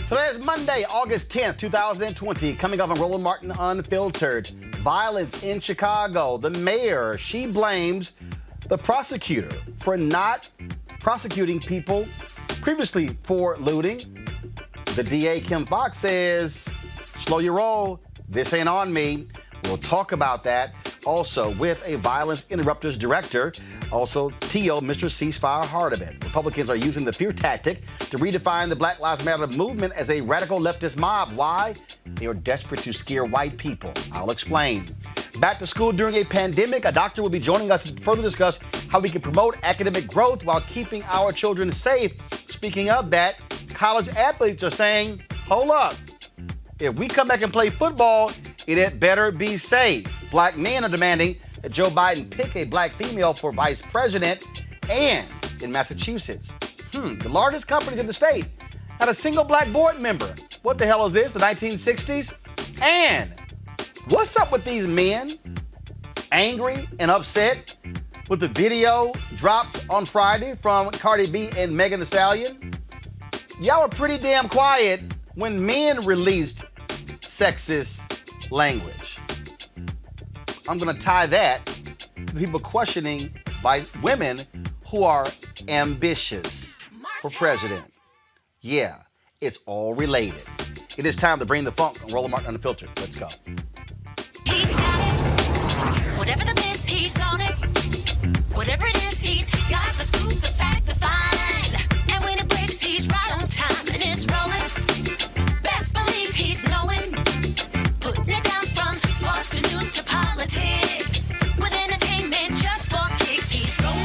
Today is Monday, August 10th, 2020. Coming up on Roland Martin Unfiltered. Violence in Chicago. The mayor, she blames the prosecutor for not prosecuting people previously for looting. The DA, Kim Foxx, says, slow your roll. This ain't on me. We'll talk about that. Also, with a violence interrupters director, also T.O., Mr. Ceasefire Heart of it. Republicans are using the fear tactic to redefine the Black Lives Matter movement as a radical leftist mob. Why? They are desperate to scare white people. I'll explain. Back to school during a pandemic. A doctor will be joining us to further discuss how we can promote academic growth while keeping our children safe. Speaking of that, college athletes are saying, hold up. If we come back and play football, it had better be safe. Black men are demanding that Joe Biden pick a black female for vice president. And in Massachusetts, the largest companies in the state had a single black board member. What the hell is this, the 1960s? And what's up with these men angry and upset with the video dropped on Friday from Cardi B and Megan Thee Stallion? Y'all were pretty damn quiet when men released sexist language. I'm going to tie that to people questioning by women who are ambitious for president. Yeah, it's all related. It is time to bring the funk on Roland Martin Unfiltered. Let's go. He's got it. Whatever the miss, he's on it. Whatever it is, he's got the scoop, the fact, the fine. And when it breaks, he's right on time and it's rolling. Best believe he's knowing. Putting it down from sports to news to politics. With entertainment just for kicks, he's rolling.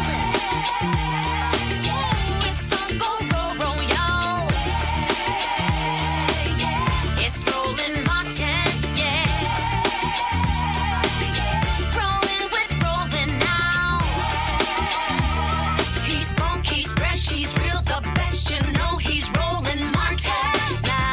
It's on go, y'all. It's Roland Martin, Rolling with Roland now. He's funk, he's fresh, he's real, the best, you know he's Roland Martin now.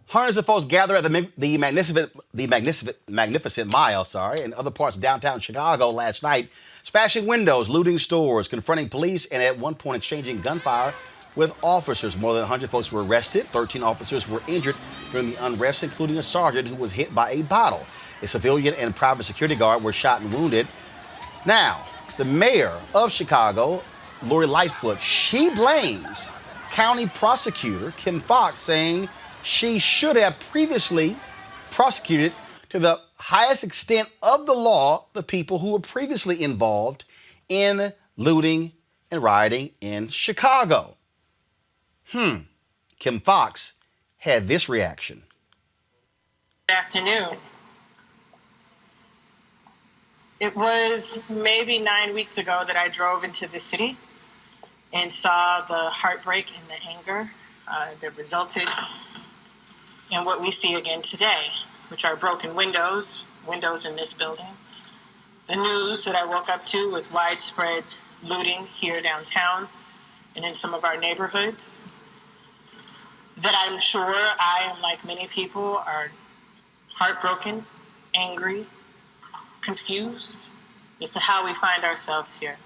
Hundreds of folks gather at the Magnificent Mile, in other parts of downtown Chicago last night, smashing windows, looting stores, confronting police, and at one point exchanging gunfire with officers. More than 100 folks were arrested. 13 officers were injured during the unrest, including a sergeant who was hit by a bottle. A civilian and private security guard were shot and wounded. Now, the mayor of Chicago, Lori Lightfoot, she blames county prosecutor Kim Foxx, saying she should have previously prosecuted to the highest extent of the law the people who were previously involved in looting and rioting in Chicago. Kim Foxx had this reaction. Good afternoon. It was maybe 9 weeks ago that I drove into the city and saw the heartbreak and the anger that resulted in what we see again today, which are broken windows in this building. The news that I woke up to with widespread looting here downtown and in some of our neighborhoods, that I'm sure I, and like many people, are heartbroken, angry, confused as to how we find ourselves here.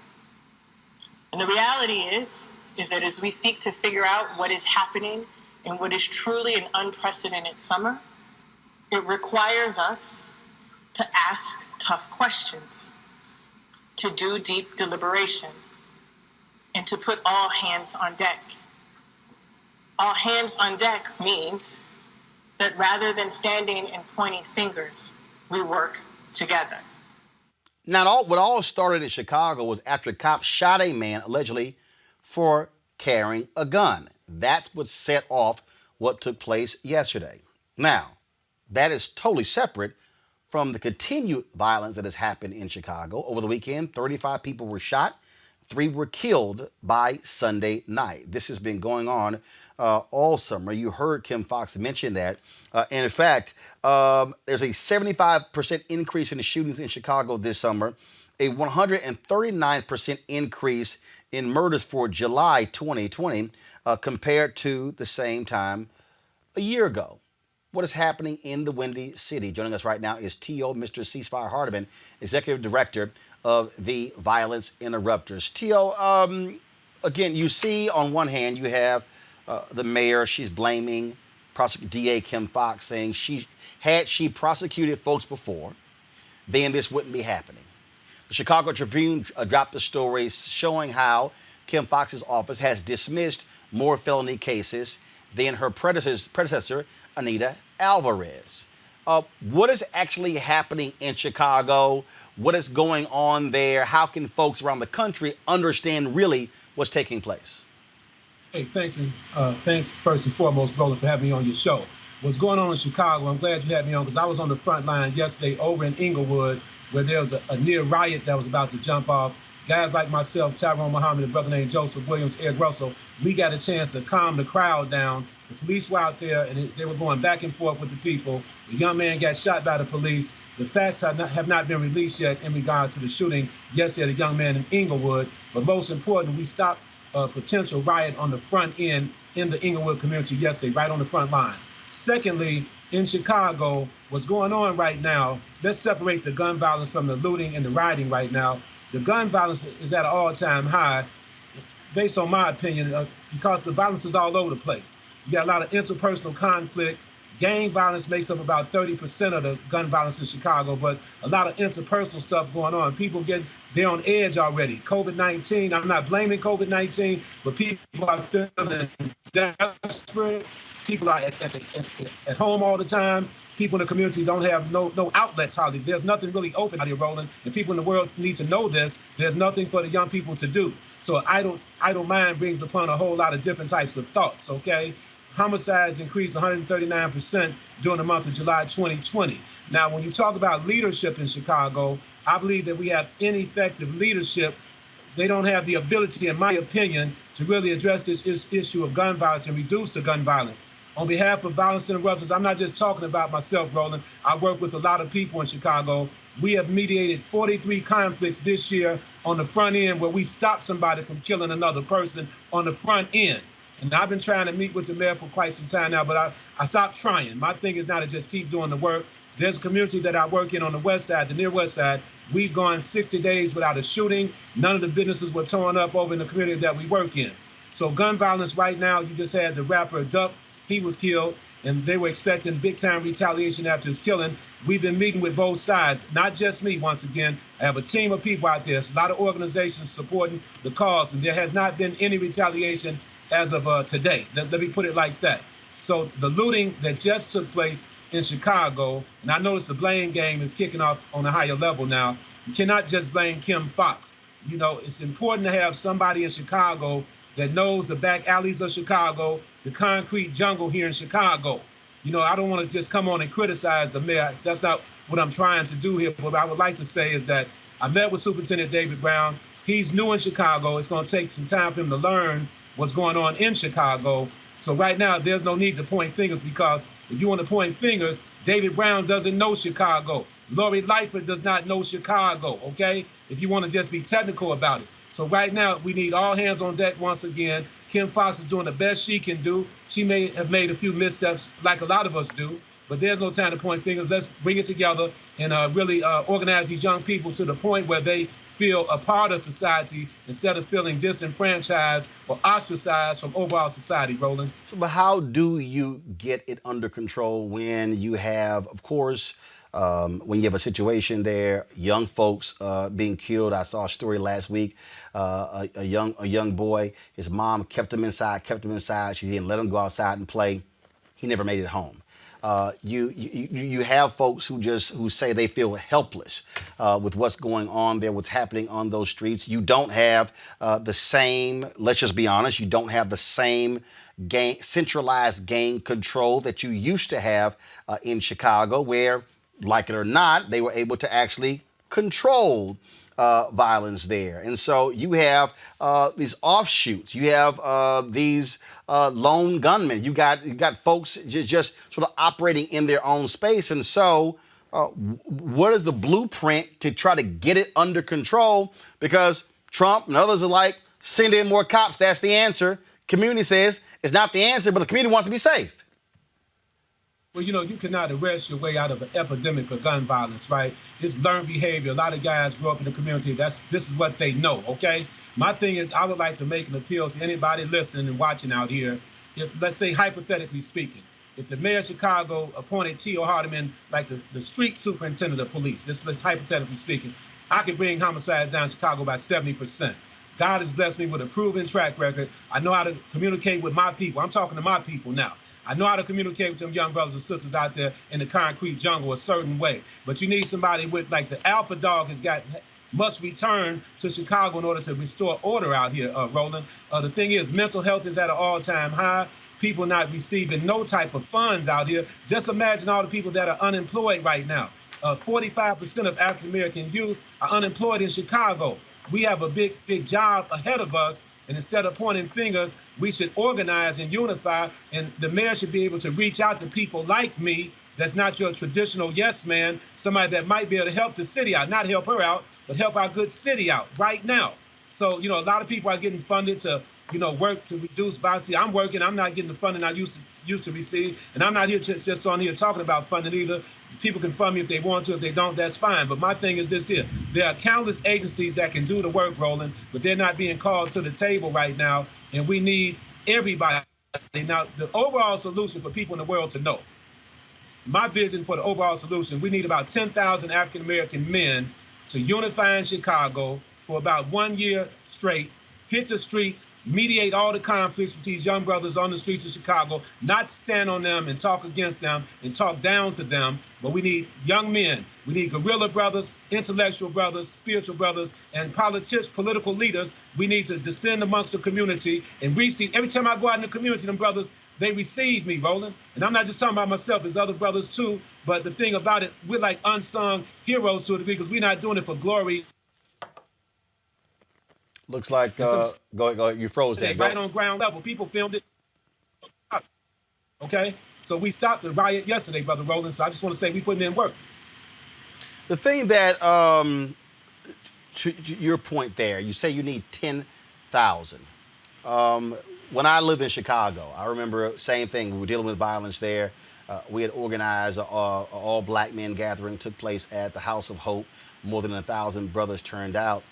And the reality is that as we seek to figure out what is happening in what is truly an unprecedented summer, it requires us to ask tough questions, to do deep deliberation, and to put all hands on deck. All hands on deck means that rather than standing and pointing fingers, we work together. Now, what all started in Chicago was after cops shot a man allegedly for carrying a gun. That's what set off what took place yesterday. Now, that is totally separate from the continued violence that has happened in Chicago. Over the weekend, 35 people were shot, 3 were killed by Sunday night. This has been going on all summer. You heard Kim Foxx mention that. And in fact, there's a 75% increase in the shootings in Chicago this summer, a 139% increase in murders for July 2020 compared to the same time a year ago. what is happening in the Windy City. Joining us right now is T.O. Mr. Ceasefire Hardiman, Executive Director of the Violence Interrupters. T.O., again, you see on one hand you have the mayor. She's blaming DA Kim Foxx, saying had she prosecuted folks before, then this wouldn't be happening. The Chicago Tribune dropped a story showing how Kim Foxx's office has dismissed more felony cases than her predecessor, Anita Alvarez. What is actually happening in Chicago? What is going on there? How can folks around the country understand really what's taking place? Hey, thanks, and thanks first and foremost, Roland, for having me on your show. What's going on in Chicago, I'm glad you had me on, because I was on the front line yesterday over in Inglewood, where there was a near riot that was about to jump off. Guys like myself, Tyrone Muhammad, a brother named Joseph Williams, Ed Russell, we got a chance to calm the crowd down. The police were out there, and they were going back and forth with the people. The young man got shot by the police. The facts have not been released yet in regards to the shooting yesterday, the young man in Inglewood. But most important, we stopped a potential riot on the front end in the Inglewood community yesterday, right on the front line. Secondly, in Chicago, what's going on right now, let's separate the gun violence from the looting and the rioting right now. The gun violence is at an all-time high, based on my opinion, because the violence is all over the place. You got a lot of interpersonal conflict. Gang violence makes up about 30% of the gun violence in Chicago, but a lot of interpersonal stuff going on. People they're on edge already. COVID-19, I'm not blaming COVID-19, but people are feeling desperate. People are at home all the time. People in the community don't have no outlets hardly. There's nothing really open out here, Roland, and people in the world need to know this. There's nothing for the young people to do. So idle mind brings upon a whole lot of different types of thoughts, okay? Homicides increased 139% during the month of July 2020. Now, when you talk about leadership in Chicago, I believe that we have ineffective leadership. They don't have the ability, in my opinion, to really address this issue of gun violence and reduce the gun violence. On behalf of Violence Interrupters, I'm not just talking about myself, Roland. I work with a lot of people in Chicago. We have mediated 43 conflicts this year on the front end where we stopped somebody from killing another person on the front end. And I've been trying to meet with the mayor for quite some time now, but I stopped trying. My thing is now to just keep doing the work. There's a community that I work in on the west side, the near west side. We've gone 60 days without a shooting. None of the businesses were torn up over in the community that we work in. So gun violence right now, you just had the rapper Duck. He was killed, and they were expecting big-time retaliation after his killing. We've been meeting with both sides, not just me, once again. I have a team of people out there. There's a lot of organizations supporting the cause, and there has not been any retaliation as of today. Let me put it like that. So the looting that just took place in Chicago, and I notice the blame game is kicking off on a higher level now. You cannot just blame Kim Foxx. You know, it's important to have somebody in Chicago that knows the back alleys of Chicago, the concrete jungle here in Chicago. You know, I don't want to just come on and criticize the mayor. That's not what I'm trying to do here. But what I would like to say is that I met with Superintendent David Brown. He's new in Chicago. It's going to take some time for him to learn what's going on in Chicago. So right now, there's no need to point fingers, because if you want to point fingers, David Brown doesn't know Chicago. Lori Lightfoot does not know Chicago, okay? If you want to just be technical about it. So right now, we need all hands on deck once again. Kim Foxx is doing the best she can do. She may have made a few missteps like a lot of us do, but there's no time to point fingers. Let's bring it together and really organize these young people to the point where they feel a part of society instead of feeling disenfranchised or ostracized from overall society, Roland. So, but how do you get it under control when you have, of course, when you have a situation there, young folks being killed? I saw a story last week, a young boy, his mom kept him inside. She didn't let him go outside and play. He never made it home. You have folks who say they feel helpless with what's going on there, what's happening on those streets. You don't have the same, let's just be honest, you don't have the same centralized gang control that you used to have in Chicago, where, like it or not, they were able to actually control violence there. And so you have these offshoots. You have these lone gunmen. You got folks just sort of operating in their own space. And so what is the blueprint to try to get it under control? Because Trump and others are like, send in more cops. That's the answer. Community says it's not the answer, but the community wants to be safe. Well, you cannot arrest your way out of an epidemic of gun violence, right? It's learned behavior. A lot of guys grow up in the community. This is what they know, okay? My thing is, I would like to make an appeal to anybody listening and watching out here. If, let's say, hypothetically speaking, if the mayor of Chicago appointed T.O. Hardeman like the street superintendent of police, let's hypothetically speaking, I could bring homicides down in Chicago by 70%. God has blessed me with a proven track record. I know how to communicate with my people. I'm talking to my people now. I know how to communicate with them young brothers and sisters out there in the concrete jungle a certain way. But you need somebody with, like, the alpha dog must return to Chicago in order to restore order out here, Roland. The thing is, mental health is at an all-time high. People not receiving no type of funds out here. Just imagine all the people that are unemployed right now. 45% of African-American youth are unemployed in Chicago. We have a big job ahead of us. And instead of pointing fingers, we should organize and unify. And the mayor should be able to reach out to people like me that's not your traditional yes man, somebody that might be able to help the city out, not help her out, but help our good city out right now. So, a lot of people are getting funded to, work to reduce violence. I'm working. I'm not getting the funding I used to receive. And I'm not here just on here talking about funding either. People can fund me if they want to. If they don't, that's fine. But my thing is this here. There are countless agencies that can do the work, Roland, but they're not being called to the table right now. And we need everybody. Now, the overall solution for people in the world to know, my vision for the overall solution, we need about 10,000 African-American men to unify in Chicago for about 1 year straight, hit the streets, mediate all the conflicts with these young brothers on the streets of Chicago, not stand on them and talk against them and talk down to them, but we need young men. We need guerrilla brothers, intellectual brothers, spiritual brothers, and political leaders. We need to descend amongst the community and reach these. Every time I go out in the community, them brothers, they receive me, Roland. And I'm not just talking about myself, there's other brothers too, but the thing about it, we're like unsung heroes to a degree because we're not doing it for glory. Looks like, go, you froze there. Right on ground level. People filmed it. Okay? So we stopped the riot yesterday, Brother Roland, so I just want to say we putting in work. The thing that, to your point there, you say you need 10,000. When I lived in Chicago, I remember same thing. We were dealing with violence there. We had organized an all-black men gathering, took place at the House of Hope. More than 1,000 brothers turned out.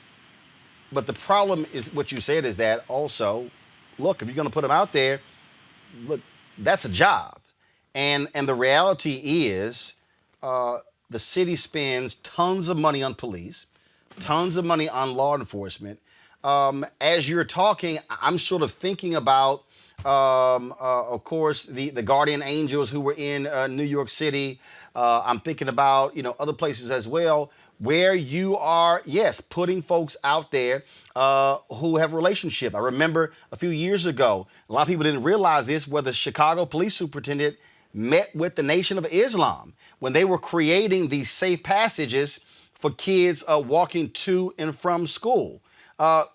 But the problem is what you said is that also, look, if you're going to put them out there, look, that's a job. And the reality is the city spends tons of money on police, tons of money on law enforcement. As you're talking, I'm sort of thinking about, of course, the guardian angels who were in New York City. I'm thinking about, other places as well, where you are, yes, putting folks out there who have a relationship. I remember a few years ago, a lot of people didn't realize this, where the Chicago police superintendent met with the Nation of Islam when they were creating these safe passages for kids walking to and from school.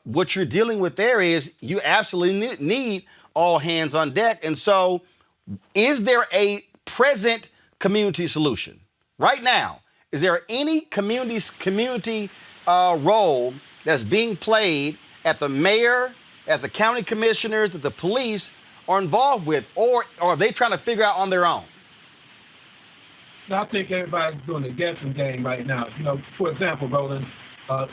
What you're dealing with there is you absolutely need all hands on deck. And so is there a present community solution right now? Is there any community role that's being played at the mayor, at the county commissioners, that the police are involved with, or are they trying to figure out on their own? I think everybody's doing a guessing game right now. For example, Roland,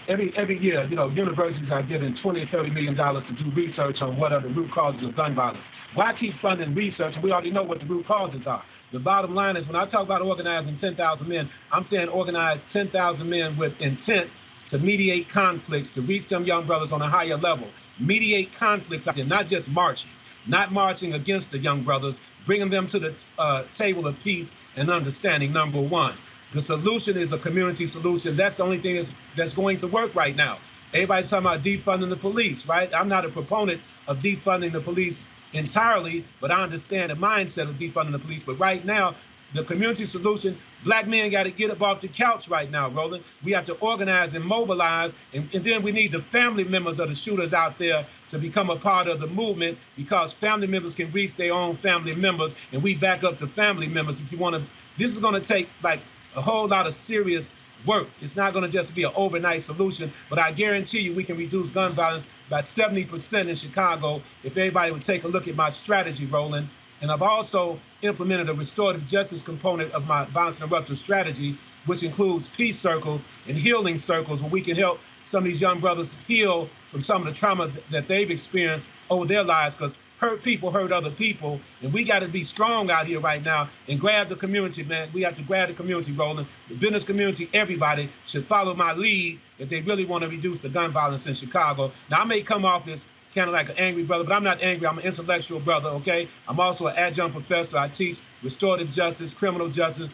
every year, universities are getting $20, $30 million to do research on what are the root causes of gun violence. Why keep funding research? We already know what the root causes are. The bottom line is when I talk about organizing 10,000 men, I'm saying organize 10,000 men with intent to mediate conflicts, to reach them young brothers on a higher level. Mediate conflicts out there, not just marching, not marching against the young brothers, bringing them to the table of peace and understanding, number one. The solution is a community solution. That's the only thing that's going to work right now. Everybody's talking about defunding the police, right? I'm not a proponent of defunding the police entirely, but I understand the mindset of defunding the police. But right now, the community solution, black men got to get up off the couch right now, Roland. We have to organize and mobilize, and then we need the family members of the shooters out there to become a part of the movement, because family members can reach their own family members, and we back up the family members. If you want to, this is going to take like a whole lot of serious work. It's not going to just be an overnight solution, but I guarantee you we can reduce gun violence by 70% in Chicago if everybody would take a look at my strategy, Roland. And I've also implemented a restorative justice component of my violence interrupter strategy, which includes peace circles and healing circles where we can help some of these young brothers heal from some of the trauma that they've experienced over their lives, because hurt people hurt other people. And we got to be strong out here right now and grab the community, man. We have to grab the community, Roland. The business community, everybody should follow my lead if they really want to reduce the gun violence in Chicago. Now, I may come off as kind of like an angry brother, but I'm not angry. I'm an intellectual brother, okay? I'm also an adjunct professor. I teach restorative justice, criminal justice,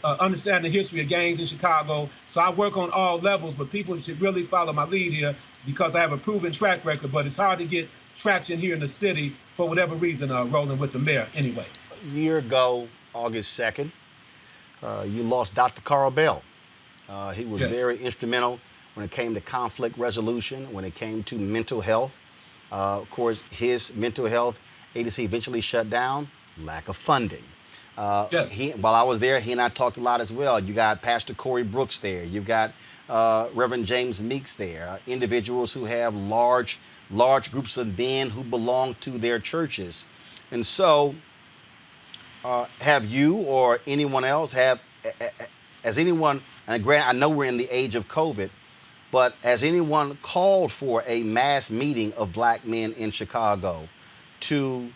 understanding the history of gangs in Chicago. So I work on all levels, but people should really follow my lead here because I have a proven track record, but it's hard to get traction here in the city for whatever reason, Roland, with the mayor anyway. A year ago, August 2nd, you lost Dr. Carl Bell. He was very instrumental when it came to conflict resolution, when it came to mental health. Of course, his mental health agency eventually shut down, lack of funding. While I was there, he and I talked a lot as well. You got Pastor Corey Brooks there. You've got Reverend James Meeks there, individuals who have large groups of men who belong to their churches. And so have you or anyone else has anyone, and granted, I know we're in the age of COVID, but has anyone called for a mass meeting of black men in Chicago to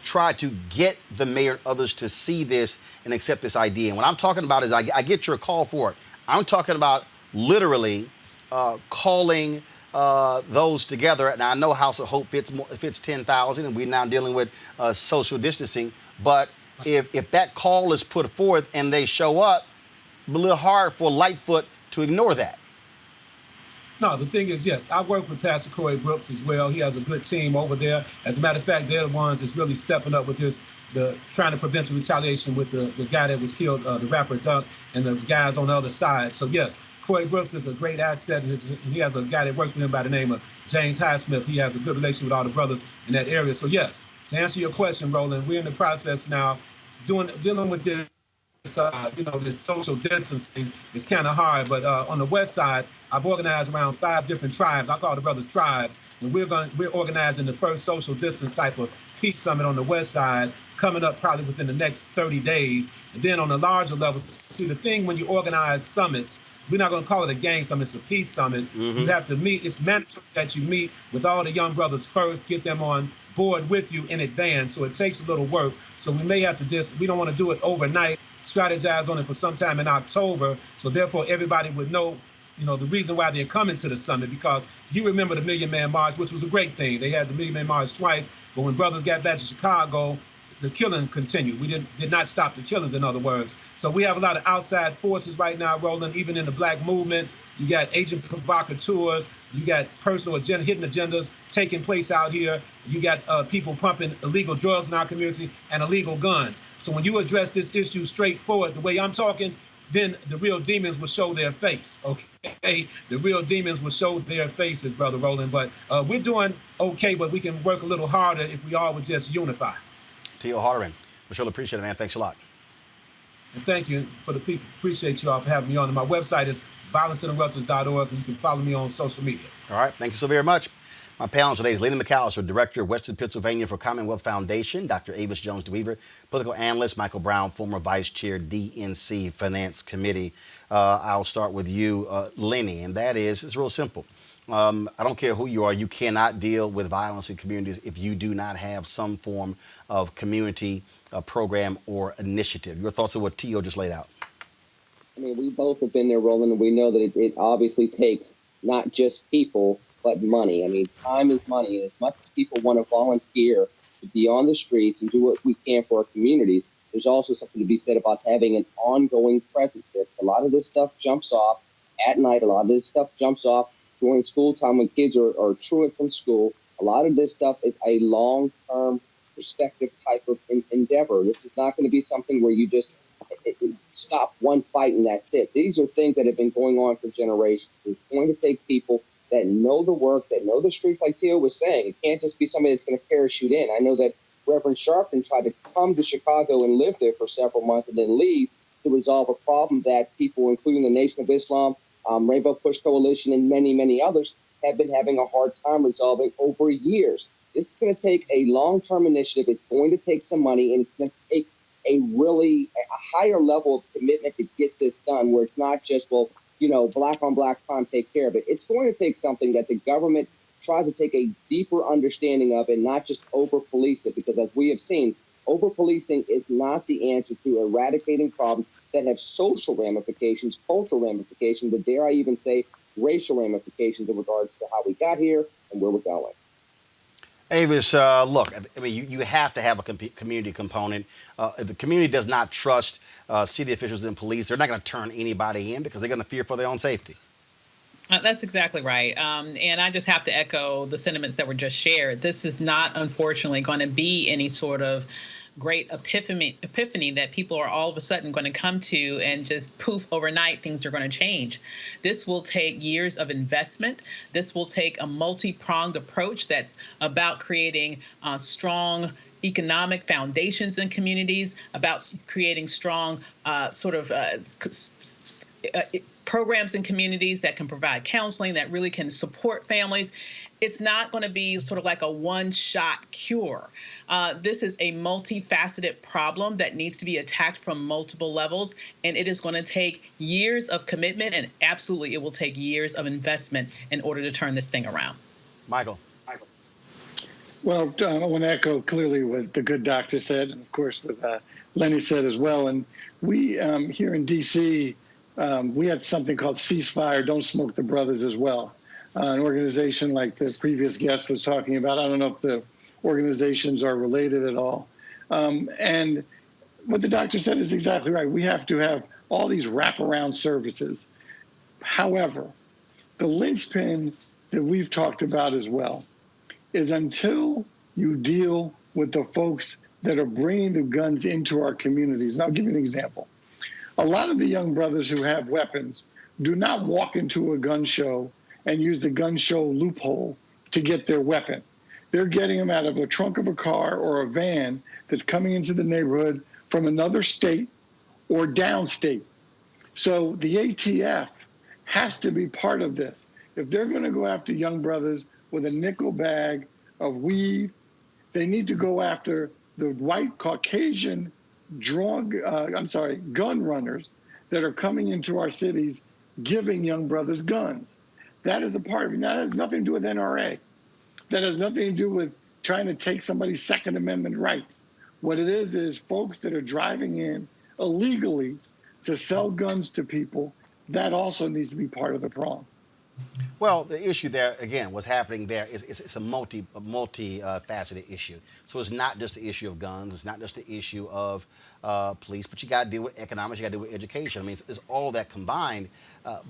try to get the mayor and others to see this and accept this idea? And what I'm talking about is I get your call for it. I'm talking about literally calling those together. And I know House of Hope fits 10,000, and we're now dealing with social distancing. But if that call is put forth and they show up, it's a little hard for Lightfoot to ignore that. No, the thing is, yes, I work with Pastor Corey Brooks as well. He has a good team over there. As a matter of fact, they're the ones that's really stepping up with this, trying to prevent the retaliation with the guy that was killed, the rapper Dunk, and the guys on the other side. So, yes, Corey Brooks is a great asset, and he has a guy that works with him by the name of James Highsmith. He has a good relationship with all the brothers in that area. So, yes, to answer your question, Roland, we're in the process now dealing with this. This social distancing is kind of hard, but on the west side, I've organized around 5 different tribes. I call the brothers tribes, and we're organizing the first social distance type of peace summit on the west side coming up probably within the next 30 days. And then on the larger level, see, the thing when you organize summits, we're not going to call it a gang summit, it's a peace summit. Mm-hmm. You have to meet, it's mandatory that you meet with all the young brothers first, get them on board with you in advance. So it takes a little work. So we may have to we don't want to do it overnight, strategize on it for some time in October. So therefore everybody would know, the reason why they're coming to the summit, because you remember the Million Man March, which was a great thing. They had the Million Man March twice, but when brothers got back to Chicago, the killing continued. We did not stop the killings, in other words. So we have a lot of outside forces right now, Roland, even in the black movement. You got agent provocateurs. You got personal hidden agendas taking place out here. You got people pumping illegal drugs in our community and illegal guns. So when you address this issue straightforward, the way I'm talking, then the real demons will show their face, okay? The real demons will show their faces, Brother Roland. But we're doing okay, but we can work a little harder if we all would just unify. T.O. Hardeman, we sure appreciate it, man. Thanks a lot. And thank you for the people. Appreciate you all for having me on. And my website is violenceinterrupters.org, and you can follow me on social media. All right. Thank you so very much. My panel today is Leland McAllister, Director of Western Pennsylvania for Commonwealth Foundation, Dr. Avis Jones-DeWeaver, Political Analyst, Michael Brown, former Vice Chair, DNC Finance Committee. I'll start with you, Lenny, and that is, it's real simple. I don't care who you are, you cannot deal with violence in communities if you do not have some form of community program or initiative. Your thoughts on what T.O. just laid out? I mean, we both have been there, Roland, and we know that it obviously takes not just people, but money. I mean, time is money, and as much as people want to volunteer to be on the streets and do what we can for our communities, there's also something to be said about having an ongoing presence there. A lot of this stuff jumps off at night. A lot of this stuff jumps off during school time when kids are truant from school. A lot of this stuff is a long-term perspective type of endeavor. This is not going to be something where you just stop one fight and that's it. These are things that have been going on for generations. It's going to take people that know the work, that know the streets, like Tio was saying. It can't just be somebody that's going to parachute in. I know that Reverend Sharpton tried to come to Chicago and live there for several months and then leave to resolve a problem that people, including the Nation of Islam, Rainbow Push Coalition, and many, many others have been having a hard time resolving over years. This is going to take a long-term initiative. It's going to take some money, and it's going to take a higher level of commitment to get this done, where it's not just, well, black on black crime, take care of it. It's going to take something that the government tries to take a deeper understanding of and not just over-police it, because as we have seen, over-policing is not the answer to eradicating problems that have social ramifications, cultural ramifications, but dare I even say racial ramifications in regards to how we got here and where we're going. Avis, look, I mean, you have to have a community component. If the community does not trust city officials and police, they're not going to turn anybody in because they're going to fear for their own safety. That's exactly right. And I just have to echo the sentiments that were just shared. This is not, unfortunately, going to be any sort of great epiphany that people are all of a sudden going to come to and just poof, overnight, things are going to change. This will take years of investment. This will take a multi-pronged approach that's about creating strong economic foundations in communities, about creating strong programs in communities that can provide counseling, that really can support families. It's not going to be sort of like a one-shot cure. This is a multifaceted problem that needs to be attacked from multiple levels, and it is going to take years of commitment, and absolutely it will take years of investment in order to turn this thing around. Michael. Well, I want to echo clearly what the good doctor said, and of course what Lenny said as well. And we here in D.C., we had something called Ceasefire, Don't Smoke the Brothers as well. An organization like the previous guest was talking about. I don't know if the organizations are related at all. And what the doctor said is exactly right. We have to have all these wraparound services. However, the linchpin that we've talked about as well is until you deal with the folks that are bringing the guns into our communities. And I'll give you an example. A lot of the young brothers who have weapons do not walk into a gun show and use the gun show loophole to get their weapon. They're getting them out of the trunk of a car or a van that's coming into the neighborhood from another state or downstate. So the ATF has to be part of this. If they're going to go after young brothers with a nickel bag of weed, they need to go after the white Caucasian gun runners that are coming into our cities giving young brothers guns. That is a part of it. That has nothing to do with NRA. That has nothing to do with trying to take somebody's Second Amendment rights. What it is folks that are driving in illegally to sell guns to people. That also needs to be part of the problem. Well, the issue there, again, what's happening there is it's a multi-faceted issue. So it's not just the issue of guns. It's not just the issue of police, but you got to deal with economics. You got to deal with education. I mean, it's all that combined.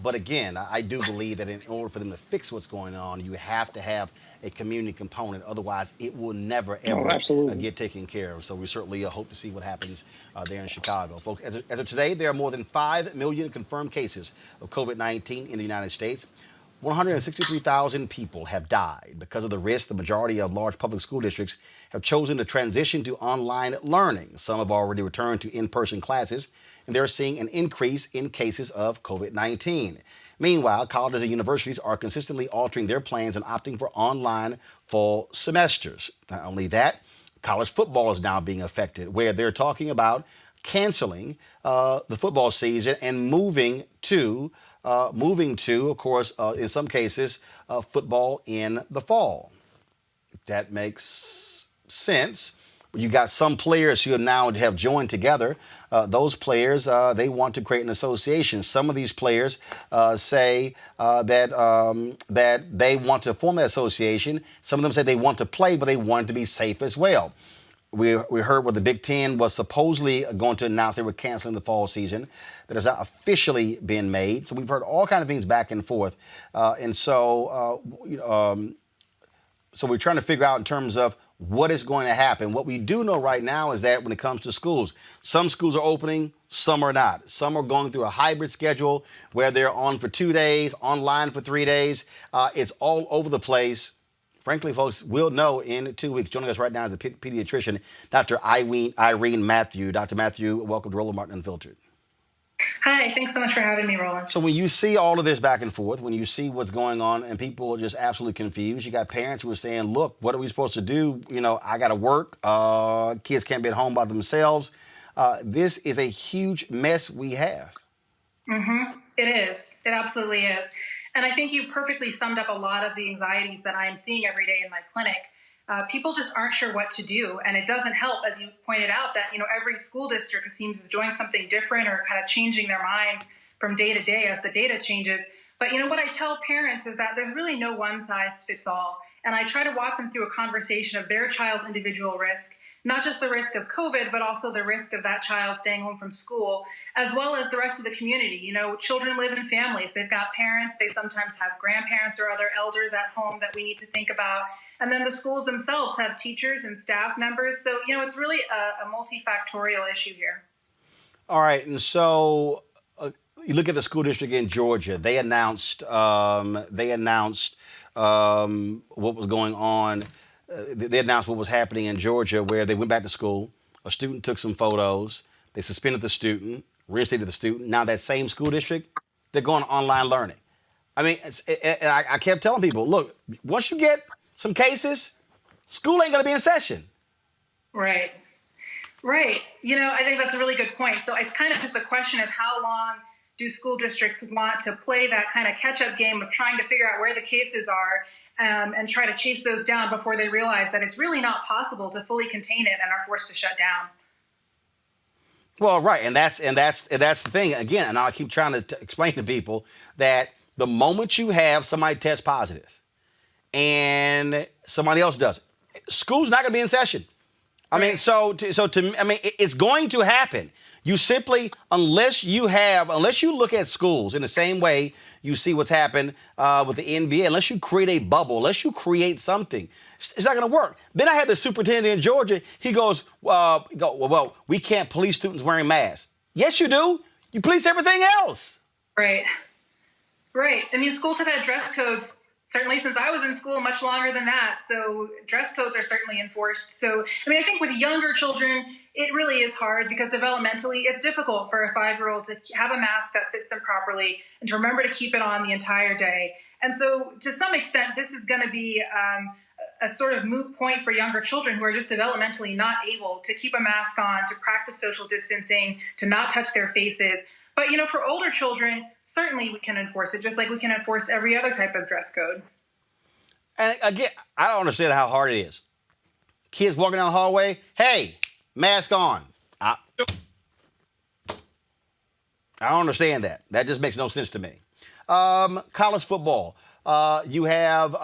But again, I do believe that in order for them to fix what's going on, you have to have a community component. Otherwise, it will never, ever get taken care of. So we certainly hope to see what happens there in Chicago. Folks, as of today, there are more than 5 million confirmed cases of COVID-19 in the United States. 163,000 people have died. Because of the risk, the majority of large public school districts have chosen to transition to online learning. Some have already returned to in-person classes, and they're seeing an increase in cases of COVID-19. Meanwhile, colleges and universities are consistently altering their plans and opting for online fall semesters. Not only that, college football is now being affected, where they're talking about canceling the football season and moving to, of course, in some cases, football in the fall. If that makes sense. You got some players who now have joined together. Those players, they want to create an association. Some of these players say that they want to form an association. Some of them say they want to play, but they want to be safe as well. We heard where the Big Ten was supposedly going to announce they were canceling the fall season. That has not officially been made. So we've heard all kinds of things back and forth. So we're trying to figure out in terms of what is going to happen. What we do know right now is that when it comes to schools, some schools are opening, some are not. Some are going through a hybrid schedule where they're on for 2 days, online for 3 days. It's all over the place. Frankly, folks, we'll know in 2 weeks. Joining us right now is the pediatrician, Dr. Irene Matthew. Dr. Matthew, welcome to Roland Martin Unfiltered. Hi, thanks so much for having me, Roland. So when you see all of this back and forth, when you see what's going on and people are just absolutely confused, you got parents who are saying, look, what are we supposed to do? You know, I got to work. Kids can't be at home by themselves. This is a huge mess we have. It is. It absolutely is. And I think you perfectly summed up a lot of the anxieties that I'm seeing every day in my clinic. People just aren't sure what to do. And it doesn't help, as you pointed out, that, every school district, it seems, is doing something different or kind of changing their minds from day to day as the data changes. But, what I tell parents is that there's really no one size fits all. And I try to walk them through a conversation of their child's individual risk, not just the risk of COVID, but also the risk of that child staying home from school, as well as the rest of the community. Children live in families. They've got parents. They sometimes have grandparents or other elders at home that we need to think about. And then the schools themselves have teachers and staff members. So, it's really a multifactorial issue here. All right. And so you look at the school district in Georgia. They announced what was going on. They announced what was happening in Georgia, where they went back to school. A student took some photos. They suspended the student, reinstated the student. Now that same school district, they're going online learning. I mean, I kept telling people, look, once you get some cases, school ain't going to be in session. Right. I think that's a really good point. So it's kind of just a question of how long do school districts want to play that kind of catch-up game of trying to figure out where the cases are and try to chase those down before they realize that it's really not possible to fully contain it and are forced to shut down. Well, right, and that's the thing again. And I keep trying to explain to people that the moment you have somebody test positive and somebody else does it, school's not going to be in session. I mean, it's going to happen. You simply, unless you look at schools in the same way you see what's happened with the NBA, unless you create a bubble, unless you create something, it's not going to work. Then I had the superintendent in Georgia. He goes, well, we can't police students wearing masks. Yes, you do. You police everything else. Right. I mean, schools have had dress codes certainly since I was in school, much longer than that. So dress codes are certainly enforced. So, I think with younger children, it really is hard because developmentally, it's difficult for a 5-year-old to have a mask that fits them properly and to remember to keep it on the entire day. And so to some extent, this is going to be a sort of moot point for younger children who are just developmentally not able to keep a mask on, to practice social distancing, to not touch their faces. But, for older children, certainly we can enforce it, just like we can enforce every other type of dress code. And again, I don't understand how hard it is. Kids walking down the hallway, hey, mask on. I don't understand that. That just makes no sense to me. College football. You have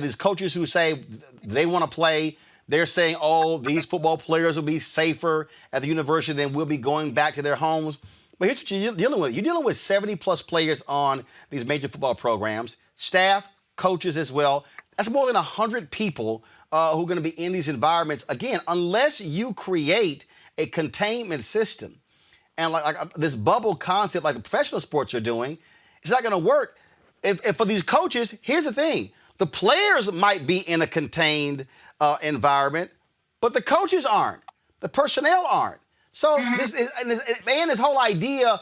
these coaches who say they want to play. They're saying, these football players will be safer at the university than we'll be going back to their homes. But here's what you're dealing with. You're dealing with 70-plus players on these major football programs, staff, coaches as well. That's more than 100 people who are going to be in these environments. Again, unless you create a containment system and like this bubble concept like the professional sports are doing, it's not going to work. If for these coaches, here's the thing. The players might be in a contained environment, but the coaches aren't. The personnel aren't. So this whole idea,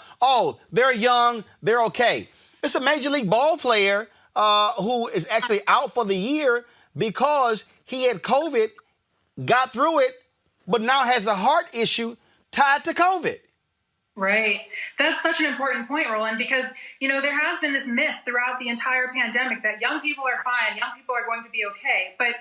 they're young, they're okay. It's a Major League ball player who is actually out for the year because he had COVID, got through it, but now has a heart issue tied to COVID. Right. That's such an important point, Roland, because, there has been this myth throughout the entire pandemic that young people are fine, young people are going to be okay. But,